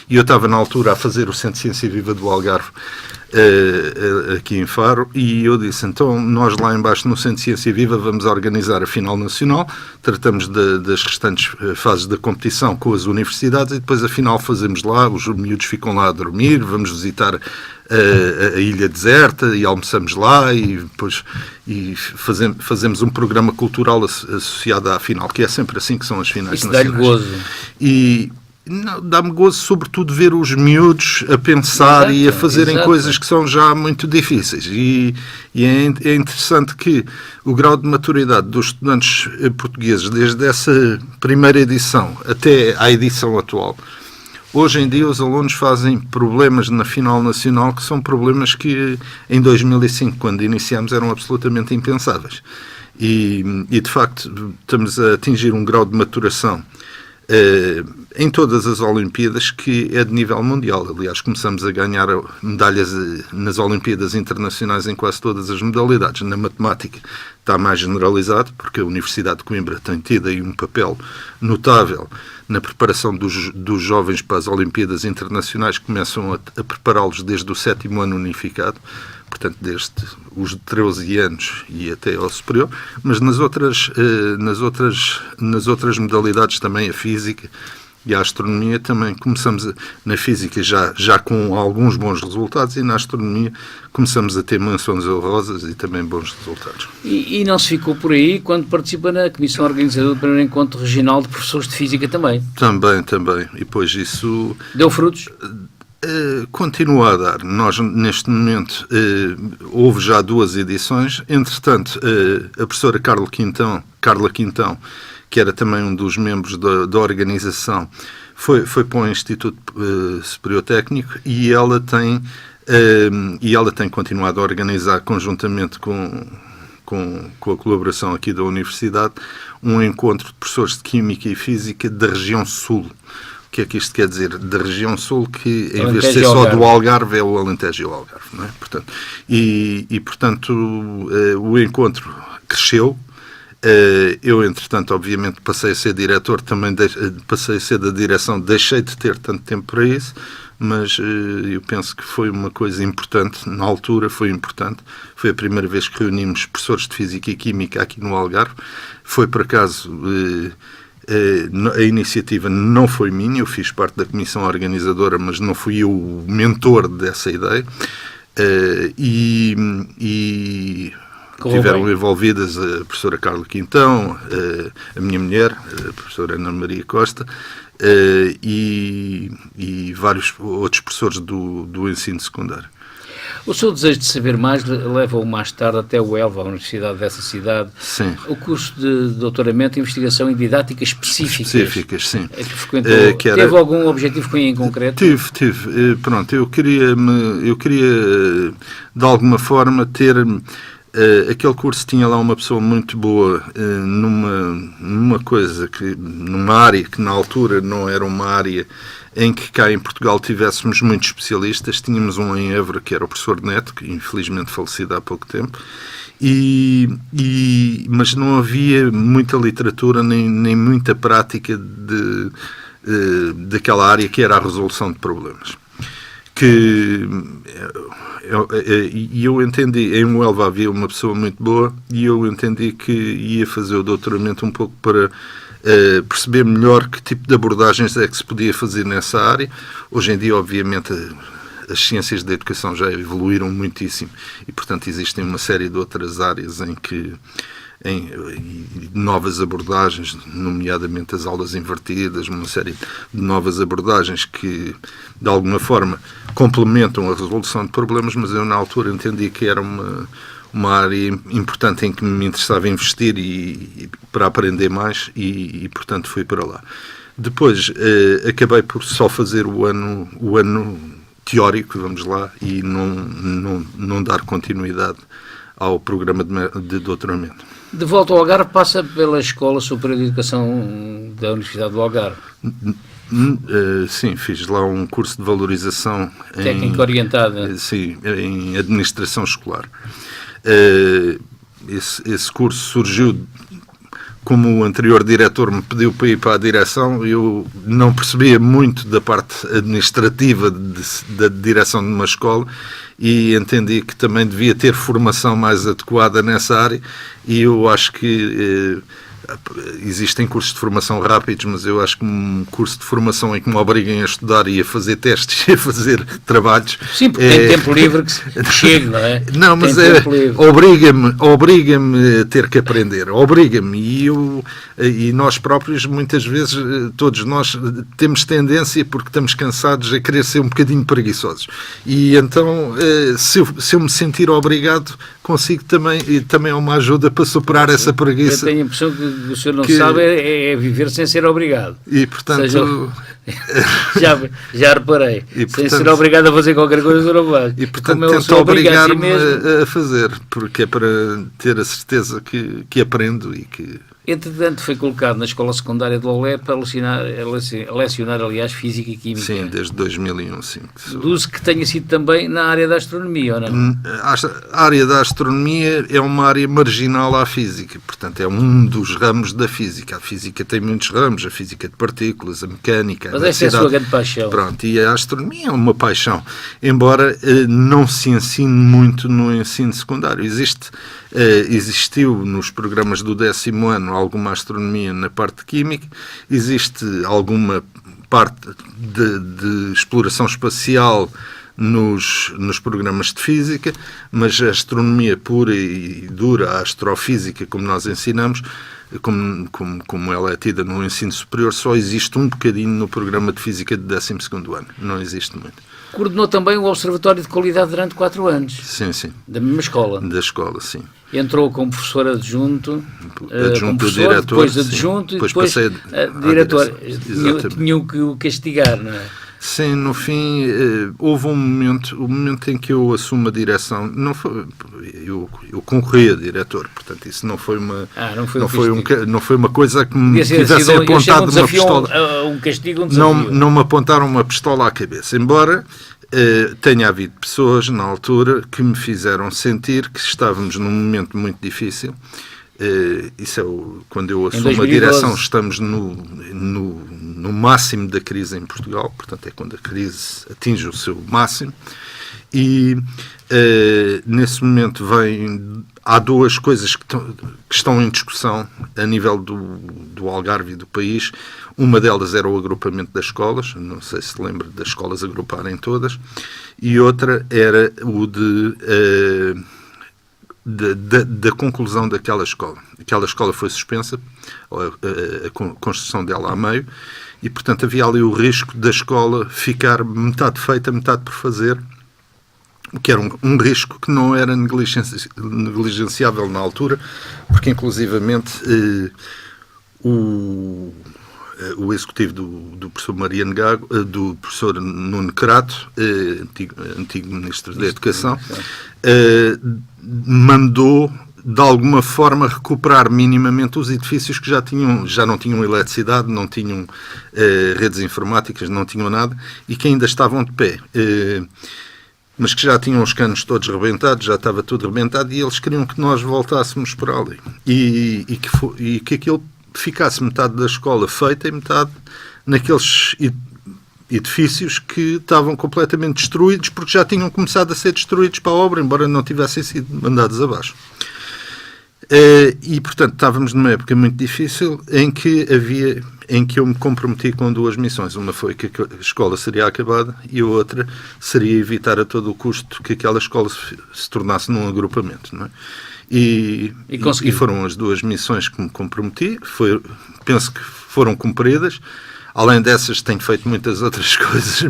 E eu estava na altura a fazer o Centro de Ciência Viva do Algarve, aqui em Faro, e eu disse: então nós lá embaixo no Centro de Ciência Viva vamos organizar a final nacional, tratamos das restantes fases da competição com as universidades e depois a final fazemos lá, os miúdos ficam lá a dormir, vamos visitar a ilha deserta e almoçamos lá e depois fazemos um programa cultural associado à final, que é sempre assim que são as finais nacionais. Isso dá-lhe gozo. E dá-me gozo, sobretudo, ver os miúdos a pensar e a fazerem coisas que são já muito difíceis. E é interessante que o grau de maturidade dos estudantes portugueses, desde essa primeira edição até à edição atual, Hoje em dia os alunos fazem problemas na final nacional que são problemas que em 2005, quando iniciámos, eram absolutamente impensáveis. E de facto estamos a atingir um grau de maturação em todas as Olimpíadas que é de nível mundial. Aliás, começamos a ganhar medalhas nas Olimpíadas Internacionais em quase todas as modalidades. Na matemática está mais generalizado, porque a Universidade de Coimbra tem tido aí um papel notável na preparação dos jovens para as Olimpíadas Internacionais, que começam a prepará-los desde o 7º ano unificado, portanto desde os 13 anos e até ao superior, mas nas outras modalidades também, a física e a astronomia, também começamos na física já com alguns bons resultados, e na astronomia começamos a ter menções honrosas e também bons resultados. E não se ficou por aí quando participa na comissão organizadora do primeiro encontro regional de professores de física também? Também. E depois isso... Deu frutos? Continua a dar. Nós, neste momento, houve já 2 edições. Entretanto, a professora Carla Quintão, que era também um dos membros da organização, foi para o Instituto Superior Técnico, e ela tem continuado a organizar, conjuntamente com a colaboração aqui da Universidade, um encontro de professores de Química e Física da região Sul. O que é que isto quer dizer? Da região Sul, que em vez de ser só do Algarve, é o Alentejo e o Algarve, não é? Portanto, o encontro cresceu. Eu, entretanto, obviamente, passei a ser diretor, também passei a ser da direção, deixei de ter tanto tempo para isso, mas eu penso que foi uma coisa importante, na altura foi importante. Foi a primeira vez que reunimos professores de Física e Química aqui no Algarve. Foi, por acaso... a iniciativa não foi minha, eu fiz parte da comissão organizadora, mas não fui eu o mentor dessa ideia, e tiveram envolvidas a professora Carla Quintão, a minha mulher, a professora Ana Maria Costa, e vários outros professores do ensino secundário. O seu desejo de saber mais leva-o mais tarde até o Elva, a universidade dessa cidade. Sim. O curso de doutoramento em investigação em didáticas específicas. Sim. É que frequentou. Teve algum objetivo em concreto? Tive. Pronto, eu queria de alguma forma ter... aquele curso tinha lá uma pessoa muito boa numa área que na altura não era uma área em que cá em Portugal tivéssemos muitos especialistas. Tínhamos um em Évora, que era o professor Neto, que infelizmente falecido há pouco tempo, mas não havia muita literatura nem muita prática daquela área que era a resolução de problemas. E eu entendi, em Huelva havia uma pessoa muito boa, e eu entendi que ia fazer o doutoramento um pouco para perceber melhor que tipo de abordagens é que se podia fazer nessa área. Hoje em dia, obviamente, as ciências da educação já evoluíram muitíssimo, e portanto existem uma série de outras áreas em novas abordagens, nomeadamente as aulas invertidas, uma série de novas abordagens que de alguma forma complementam a resolução de problemas, mas eu na altura entendi que era uma área importante em que me interessava investir e para aprender mais, e portanto fui para lá. Depois acabei por só fazer o ano teórico, vamos lá, e não dar continuidade ao programa de doutoramento. De volta ao Algarve, passa pela Escola Superior de Educação da Universidade do Algarve. Sim, fiz lá um curso de valorização técnica orientada. Sim, em administração escolar. Esse curso surgiu como o anterior diretor me pediu para ir para a direção. Eu não percebia muito da parte administrativa da direção de uma escola, e entendi que também devia ter formação mais adequada nessa área, e eu acho que existem cursos de formação rápidos, mas eu acho que um curso de formação em que me obriguem a estudar e a fazer testes e a fazer trabalhos... Sim, porque tem tempo livre que chegue, não é? Não, mas obriga-me a ter que aprender, obriga-me, e nós próprios, muitas vezes, todos nós temos tendência, porque estamos cansados, a querer ser um bocadinho preguiçosos, e então, se eu me sentir obrigado, consigo também é uma ajuda para superar essa preguiça. Eu tenho a impressão que o senhor não sabe é viver sem ser obrigado. E, portanto... já reparei. E, portanto, sem ser obrigado a fazer qualquer coisa, não vai. E, portanto, tento obrigar-me a fazer, porque é para ter a certeza que aprendo e que... Entretanto, foi colocado na escola secundária de Lolé para lecionar, aliás, Física e Química. Sim, desde 2001, sim. Deduzo que tenha sido também na área da astronomia, ou não? A área da astronomia é uma área marginal à física, portanto, é um dos ramos da física. A física tem muitos ramos, a física de partículas, a mecânica... Mas essa é a sua grande paixão. Pronto, e a astronomia é uma paixão, embora não se ensine muito no ensino secundário. Existiu nos programas do 10º ano alguma astronomia na parte de química, existe alguma parte de exploração espacial nos programas de física, mas a astronomia pura e dura, a astrofísica, como nós ensinamos, como ela é tida no ensino superior, só existe um bocadinho no programa de física de 12º ano, não existe muito. Coordenou também o Observatório de Qualidade durante 4 anos. Sim, sim. Da mesma escola. Da escola, sim. Entrou como professor adjunto, adjunto do diretor, depois adjunto e depois diretor. Tinham que o castigar, não é? Sim, no fim, houve o momento em que eu assumo a direção, não foi, eu concorri a diretor, portanto, isso não foi uma, não foi uma coisa que me tivessem apontado uma pistola. Um castigo, um desafio. Não me apontaram uma pistola à cabeça, embora tenha havido pessoas, na altura, que me fizeram sentir que estávamos num momento muito difícil. Isso é quando eu assumo a direção, estamos no máximo da crise em Portugal, portanto é quando a crise atinge o seu máximo, e nesse momento há duas coisas que estão em discussão a nível do Algarve e do país. Uma delas era o agrupamento das escolas, não sei se lembra das escolas agruparem todas, e outra era o da conclusão daquela escola. Aquela escola foi suspensa, a construção dela a meio, e, portanto, havia ali o risco da escola ficar metade feita, metade por fazer, o que era um risco que não era negligenciável na altura, porque, inclusivamente, o executivo do professor Mariano Gago, do professor Nuno Crato, antigo Ministro da Educação, mandou, de alguma forma, recuperar minimamente os edifícios que já não tinham eletricidade, não tinham redes informáticas, não tinham nada, e que ainda estavam de pé. Mas que já tinham os canos todos rebentados, já estava tudo rebentado, e eles queriam que nós voltássemos por ali. E que aquilo ficasse metade da escola feita e metade naqueles edifícios que estavam completamente destruídos, porque já tinham começado a ser destruídos para a obra, embora não tivessem sido mandados abaixo. E, portanto, estávamos numa época muito difícil em que eu me comprometi com duas missões. Uma foi que a escola seria acabada e a outra seria evitar a todo o custo que aquela escola se tornasse num agrupamento, não é? E foram as duas missões que me comprometi. Penso que foram cumpridas. Além dessas, tenho feito muitas outras coisas,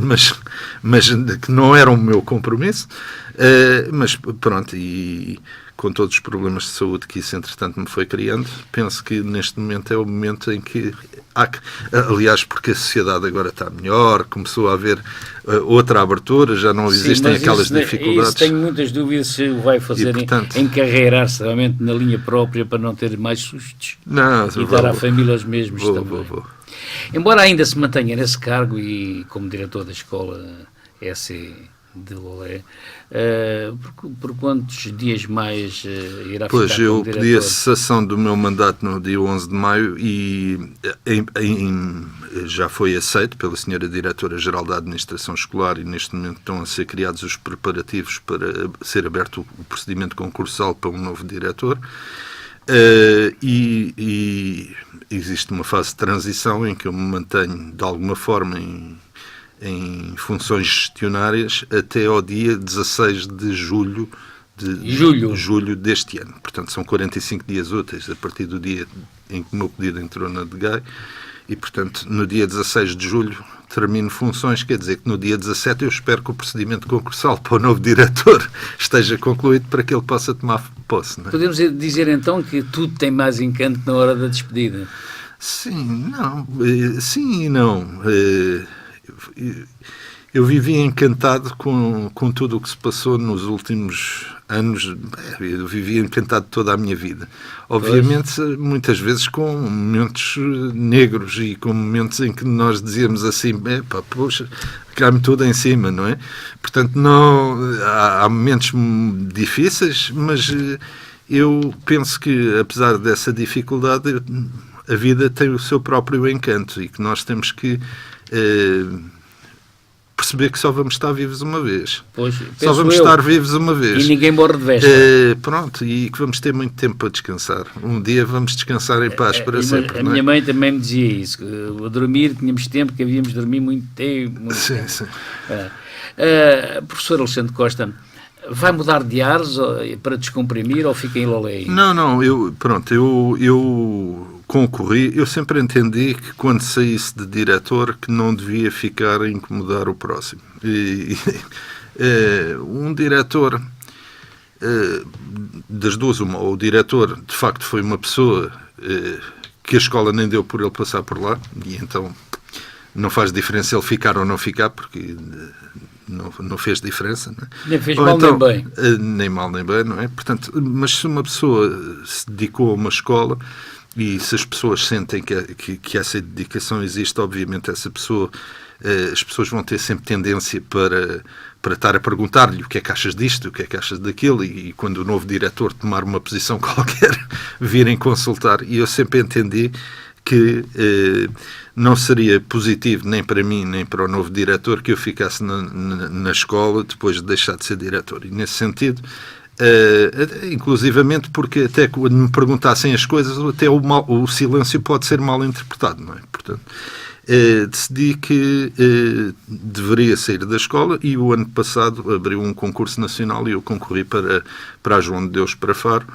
mas que não eram o meu compromisso. Mas pronto, e com todos os problemas de saúde que isso, entretanto, me foi criando, penso que neste momento é o momento em que aliás, porque a sociedade agora está melhor, começou a haver outra abertura, já não existem aquelas dificuldades. Tenho muitas dúvidas se o vai fazer, portanto, encarreirar-se realmente na linha própria para não ter mais sustos e dar à família os mesmos também. Embora ainda se mantenha nesse cargo e como diretor da escola EC de Lolé, por quantos dias mais irá ficar como diretor? Pois, eu pedi a cessação do meu mandato no dia 11 de maio e já foi aceito pela senhora Diretora-Geral da Administração Escolar, e neste momento estão a ser criados os preparativos para ser aberto o procedimento concursal para um novo diretor. E existe uma fase de transição em que eu me mantenho de alguma forma em funções gestionárias até ao dia 16 de julho deste ano. Portanto, são 45 dias úteis a partir do dia em que o meu pedido entrou na DGAI, e, portanto, no dia 16 de julho termino funções, quer dizer que no dia 17 eu espero que o procedimento concursal para o novo diretor esteja concluído para que ele possa tomar posse. Não é? Podemos dizer então que tudo tem mais encanto na hora da despedida? Sim, não. Sim e não. Eu vivi encantado com tudo o que se passou nos últimos anos. Eu vivi encantado toda a minha vida. Obviamente, muitas vezes com momentos negros e com momentos em que nós dizíamos assim, poxa, cai-me tudo em cima, não é? Portanto, não, há momentos difíceis, mas eu penso que, apesar dessa dificuldade, a vida tem o seu próprio encanto e que nós temos que perceber que só vamos estar vivos uma vez. Pois, só vamos estar vivos uma vez. E ninguém morre de véspera. Pronto, e que vamos ter muito tempo para descansar. Um dia vamos descansar em paz para sempre. A minha mãe também me dizia isso. A dormir, tínhamos tempo, que havíamos de dormir muito tempo. Sim. Professor Alexandre Costa, vai mudar de ares para descomprimir ou fica em Lolé? Não, eu concorri, eu sempre entendi que quando saísse de diretor que não devia ficar a incomodar o próximo. Um diretor, das duas uma, o diretor de facto foi uma pessoa que a escola nem deu por ele passar por lá, e então não faz diferença ele ficar ou não ficar, porque não fez diferença. Não é? Nem fez mal nem bem. Nem mal nem bem, não é? Portanto, mas se uma pessoa se dedicou a uma escola, e se as pessoas sentem que essa dedicação existe, obviamente as pessoas vão ter sempre tendência para estar a perguntar-lhe o que é que achas disto, o que é que achas daquilo, e quando o novo diretor tomar uma posição qualquer, virem consultar. E eu sempre entendi que não seria positivo nem para mim, nem para o novo diretor que eu ficasse na escola depois de deixar de ser diretor. E nesse sentido, inclusivamente porque até quando me perguntassem as coisas, até o silêncio pode ser mal interpretado, não é? Portanto, decidi que deveria sair da escola, e o ano passado abriu um concurso nacional e eu concorri para a João de Deus para Faro,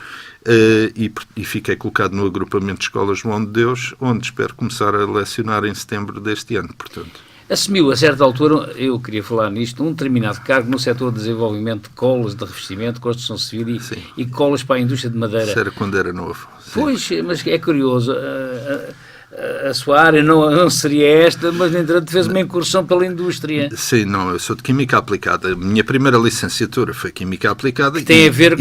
e fiquei colocado no agrupamento de escolas João de Deus, onde espero começar a lecionar em setembro deste ano, portanto. Assumiu, a certa altura, eu queria falar nisto, um determinado cargo no setor de desenvolvimento de colas de revestimento, construção civil e colas para a indústria de madeira. Isso era quando era novo. Sim. Pois, mas é curioso, a sua área não seria esta, mas, no entanto, fez uma incursão pela indústria. Sim, não, eu sou de Química Aplicada. A minha primeira licenciatura foi Química Aplicada que tem a ver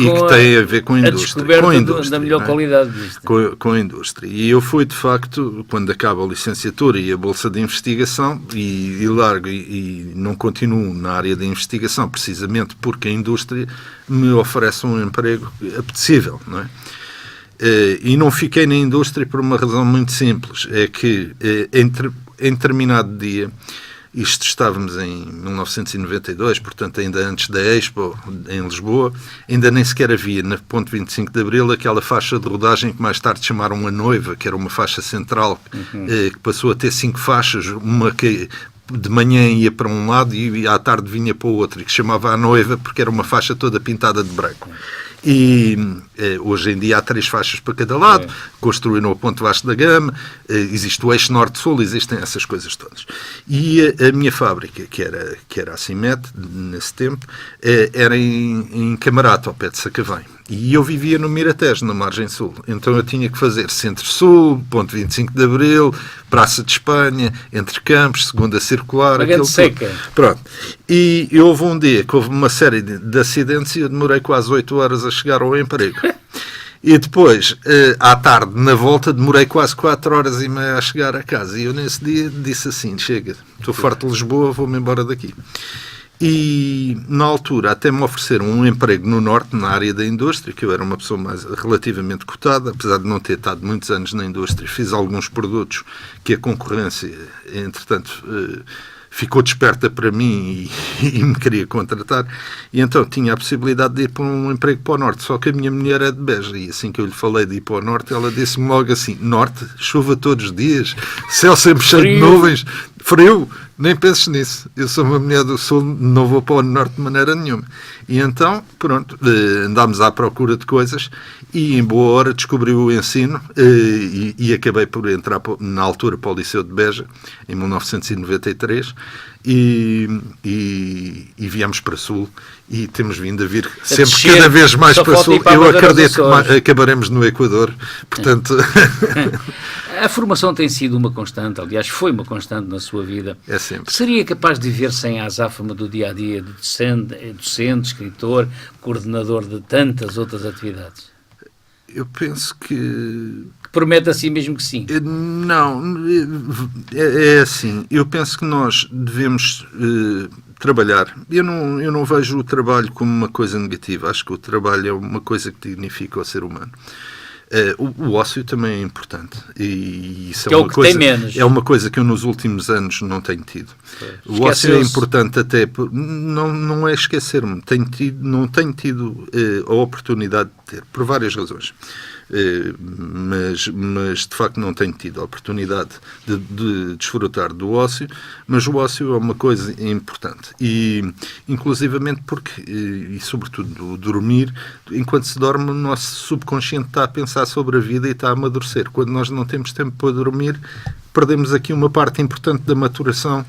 com a indústria. Descoberta da melhor qualidade disto. Com a indústria. E eu fui, de facto, quando acaba a licenciatura e a Bolsa de Investigação, e largo e não continuo na área de investigação, precisamente porque a indústria me oferece um emprego apetecível, não é? E não fiquei na indústria por uma razão muito simples, é que em determinado dia, isto estávamos em 1992, portanto ainda antes da Expo em Lisboa, ainda nem sequer havia na ponte 25 de Abril aquela faixa de rodagem que mais tarde chamaram a Noiva, que era uma faixa central, que passou a ter 5 faixas, uma que de manhã ia para um lado e à tarde vinha para o outro, e que chamava a Noiva porque era uma faixa toda pintada de branco. E hoje em dia há 3 faixas para cada lado, construíram a Ponte Vasco da Gama, existe o eixo norte-sul, existem essas coisas todas. E a minha fábrica, que era a Cimet, nesse tempo, era em Camarate, ao pé de Sacavém. E eu vivia no Miratejo, na margem sul. Então eu tinha que fazer Centro-Sul, Ponte 25 de Abril, Praça de Espanha, Entre Campos, Segunda Circular, aquilo seca. Pronto. E houve um dia que houve uma série de acidentes e eu demorei quase 8 horas a chegar ao emprego. E depois, à tarde, na volta, demorei quase 4 horas e meia a chegar a casa. E eu nesse dia disse assim, chega, estou farto de Lisboa, vou-me embora daqui. E, na altura, até me ofereceram um emprego no Norte, na área da indústria, que eu era uma pessoa mais relativamente cotada, apesar de não ter estado muitos anos na indústria. Fiz alguns produtos que a concorrência, entretanto, ficou desperta para mim e me queria contratar. E então tinha a possibilidade de ir para um emprego para o Norte. Só que a minha mulher é de Beja. E assim que eu lhe falei de ir para o Norte, ela disse-me logo assim, Norte, chuva todos os dias, céu sempre cheio de nuvens, Frio, nem penses nisso. Eu sou uma mulher do Sul, não vou para o Norte de maneira nenhuma. E então, pronto, andámos à procura de coisas e em boa hora descobri o ensino e acabei por entrar na altura para o Liceu de Beja, em 1993, e viemos para Sul e temos vindo a vir sempre cada vez mais para Sul. Eu acredito que acabaremos no Equador, portanto... A formação tem sido uma constante, aliás, foi uma constante na sua vida. É sempre. Seria capaz de viver sem a azáfama do dia-a-dia de docente, escritor, coordenador de tantas outras atividades? Eu penso que... Promete a si mesmo que sim. Não, é assim. Eu penso que nós devemos trabalhar. Eu não vejo o trabalho como uma coisa negativa. Acho que o trabalho é uma coisa que dignifica o ser humano. O ócio também é importante e isso que é uma coisa, tem menos. É uma coisa que eu nos últimos anos não tenho tido. O ócio é importante até não é esquecer-me, não tenho tido a oportunidade de ter, por várias razões. Mas de facto não tenho tido a oportunidade de desfrutar do ócio, mas o ócio é uma coisa importante e inclusivamente porque, e sobretudo dormir, enquanto se dorme o nosso subconsciente está a pensar sobre a vida e está a amadurecer. Quando nós não temos tempo para dormir, perdemos aqui uma parte importante da maturação,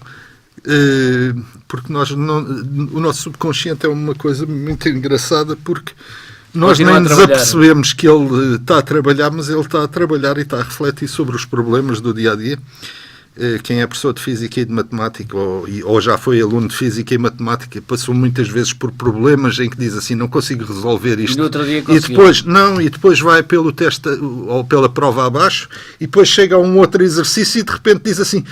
porque o nosso subconsciente é uma coisa muito engraçada, porque nós nem nos apercebemos que ele está a trabalhar, mas ele está a trabalhar e está a refletir sobre os problemas do dia-a-dia. Quem é professor de Física e de Matemática, ou já foi aluno de Física e Matemática, passou muitas vezes por problemas em que diz assim, não consigo resolver isto. E depois vai pelo teste ou pela prova abaixo, e depois chega a um outro exercício e de repente diz assim,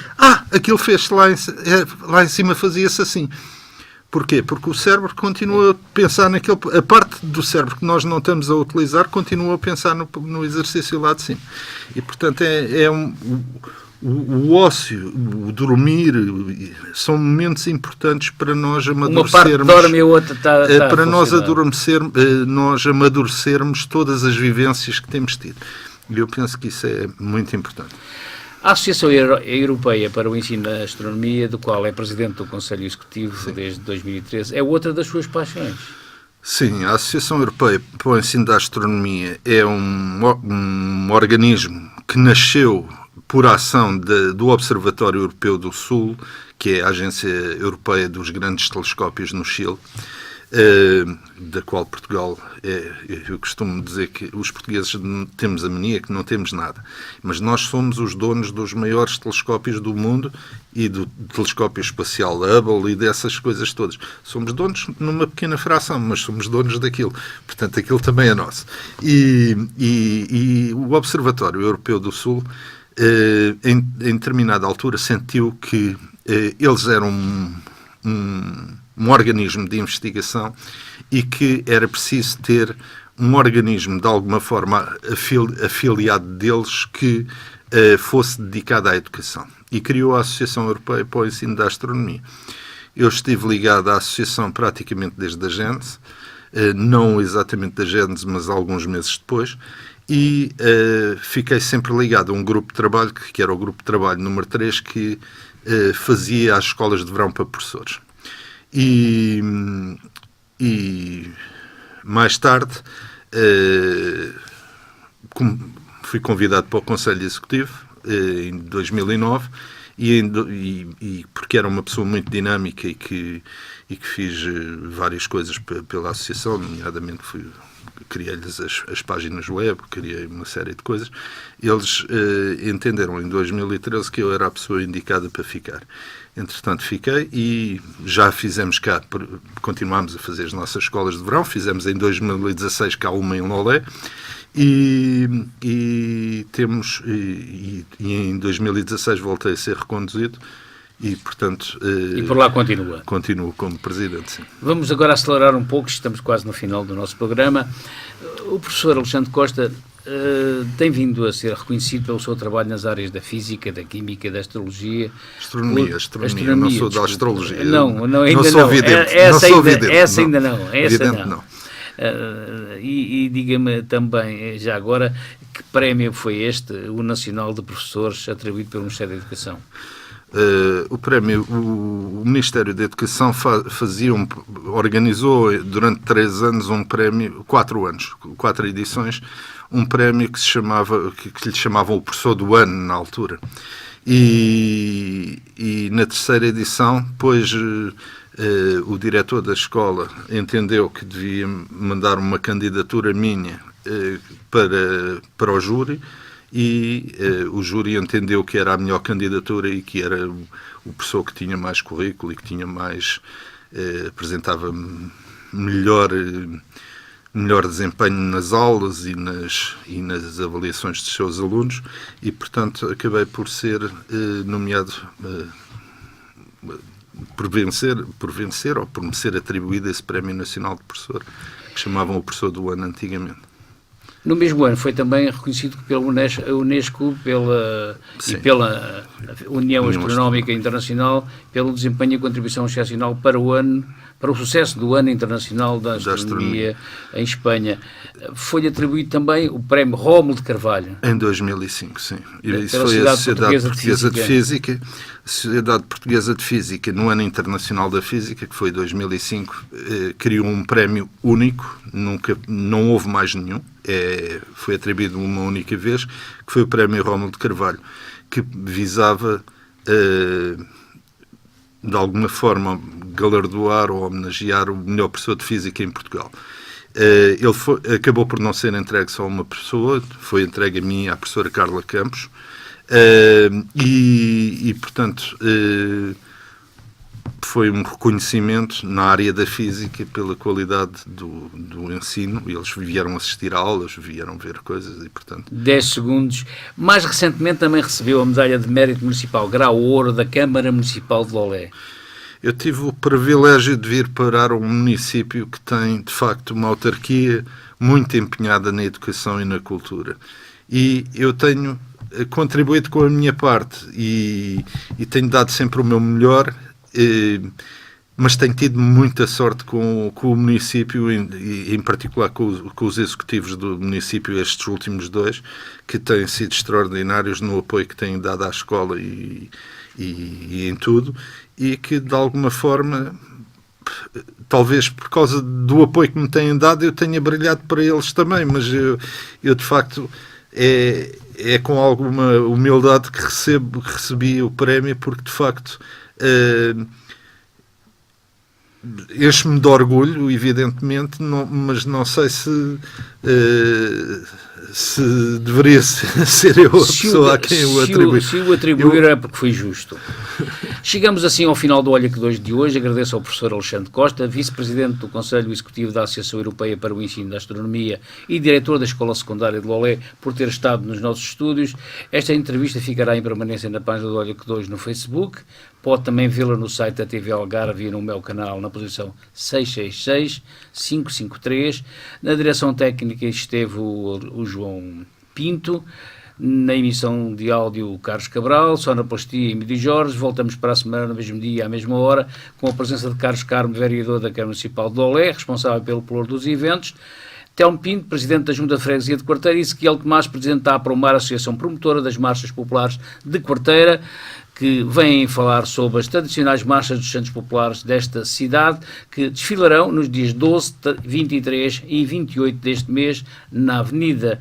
aquilo fez-se lá em cima, fazia-se assim. Porquê? Porque o cérebro continua a pensar a parte do cérebro que nós não estamos a utilizar continua a pensar no exercício lá de cima. E, portanto, o ócio, o dormir, são momentos importantes para nós amadurecermos. Uma parte dorme e a outra está para nós amadurecermos todas as vivências que temos tido. E eu penso que isso é muito importante. A Associação Europeia para o Ensino da Astronomia, do qual é Presidente do Conselho Executivo Sim. desde 2013, é outra das suas paixões. Sim, a Associação Europeia para o Ensino da Astronomia é um organismo que nasceu por ação do Observatório Europeu do Sul, que é a Agência Europeia dos Grandes Telescópios no Chile, da qual Portugal eu costumo dizer que os portugueses temos a mania que não temos nada, mas nós somos os donos dos maiores telescópios do mundo e do telescópio espacial Hubble e dessas coisas todas. Somos donos numa pequena fração, mas somos donos daquilo. Portanto, aquilo também é nosso. E o Observatório Europeu do Sul, em determinada altura, sentiu que eles eram um organismo de investigação e que era preciso ter um organismo de alguma forma afiliado deles que fosse dedicado à educação. E criou a Associação Europeia para o Ensino da Astronomia. Eu estive ligado à associação praticamente desde a gênese, não exatamente da gênese, mas alguns meses depois, e fiquei sempre ligado a um grupo de trabalho, que era o grupo de trabalho número 3, que fazia as escolas de verão para professores. E mais tarde fui convidado para o Conselho Executivo em 2009 e porque era uma pessoa muito dinâmica e que fiz várias coisas pela associação, nomeadamente criei-lhes as páginas web, criei uma série de coisas. Eles entenderam em 2013 que eu era a pessoa indicada para ficar. Entretanto, fiquei e já fizemos cá, continuámos a fazer as nossas escolas de verão, fizemos em 2016 cá uma em Lolé e em 2016 voltei a ser reconduzido e, portanto... E por lá continua? Continuo como presidente, sim. Vamos agora acelerar um pouco, estamos quase no final do nosso programa. O professor Alexandre Costa tem vindo a ser reconhecido pelo seu trabalho nas áreas da física, da química, da astrologia. Astronomia, não sou da astrologia. Não, ainda não. Sou vidente. Essa ainda não. E diga-me também, já agora, que prémio foi este, o Nacional de Professores, atribuído pelo Ministério da Educação? o Ministério da Educação organizou durante 3 anos um prémio, 4 anos, 4 edições, um prémio que lhe chamavam o professor do ano na altura. E na terceira edição, pois o diretor da escola entendeu que devia mandar uma candidatura minha para o júri, e o júri entendeu que era a melhor candidatura e que era o professor que tinha mais currículo e que tinha mais apresentava melhor desempenho nas aulas e nas avaliações dos seus alunos, e portanto acabei por ser nomeado por vencer ou por me ser atribuído esse Prémio Nacional de Professor, que chamavam o professor do ano antigamente. No mesmo ano foi também reconhecido pela Unesco e pela União Astronómica Internacional pelo desempenho e contribuição excepcional para o sucesso do Ano Internacional da Astronomia em Espanha. Foi-lhe atribuído também o Prémio Rómulo de Carvalho. Em 2005, sim. Isso foi a Sociedade Portuguesa de Física. A Sociedade Portuguesa de Física, no Ano Internacional da Física, que foi 2005, criou um prémio único, não houve mais nenhum, foi atribuído uma única vez, que foi o Prémio Rómulo de Carvalho, que visava, de alguma forma, galardoar ou homenagear o melhor professor de Física em Portugal. Ele acabou por não ser entregue só a uma pessoa, foi entregue a mim e à professora Carla Campos, portanto, foi um reconhecimento na área da física pela qualidade do ensino. Eles vieram assistir a aulas, vieram ver coisas e, portanto... 10 segundos. Mais recentemente também recebeu a Medalha de Mérito Municipal Grau Ouro da Câmara Municipal de Lolé. Eu tive o privilégio de vir parar um município que tem, de facto, uma autarquia muito empenhada na educação e na cultura. E eu tenho contribuído com a minha parte e tenho dado sempre o meu melhor, mas tenho tido muita sorte com o município, e em particular com os executivos do município, estes últimos 2, que têm sido extraordinários no apoio que têm dado à escola e em tudo, e que de alguma forma, talvez por causa do apoio que me têm dado, eu tenha brilhado para eles também, mas eu de facto é com alguma humildade que recebi o prémio, porque de facto enche-me de orgulho, evidentemente, mas não sei se deveria ser eu a pessoa a quem o atribuir. Se o atribuir é porque foi justo. Chegamos assim ao final do Olha que 2 de hoje. Agradeço ao professor Alexandre Costa, vice-presidente do Conselho Executivo da Associação Europeia para o Ensino da Astronomia e diretor da Escola Secundária de Lolé, por ter estado nos nossos estúdios. Esta entrevista ficará em permanência na página do Olha que 2 no Facebook. Pode também vê-la no site da TV Algarve e no meu canal na posição 666-553. Na direção técnica esteve o João Pinto. Na emissão de áudio, Carlos Cabral, sonoplastia e Emílio Jorge. Voltamos para a semana, no mesmo dia, à mesma hora, com a presença de Carlos Carmo, vereador da Câmara Municipal de Lolé, responsável pelo pluro dos eventos, Telmo Pinto, presidente da Junta de Freguesia de Quarteira, e Ezequiel Tomás, presidente da APROMAR, Associação Promotora das Marchas Populares de Quarteira, que vêm falar sobre as tradicionais marchas dos Santos Populares desta cidade, que desfilarão nos dias 12, 23 e 28 deste mês, na Avenida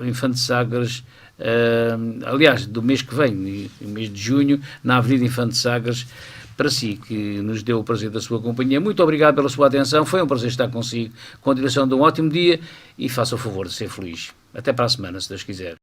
Infante Sagres, aliás, do mês que vem, no mês de junho, na Avenida Infante Sagres, para si, que nos deu o prazer da sua companhia. Muito obrigado pela sua atenção, foi um prazer estar consigo. Continuação de um ótimo dia e faça o favor de ser feliz. Até para a semana, se Deus quiser.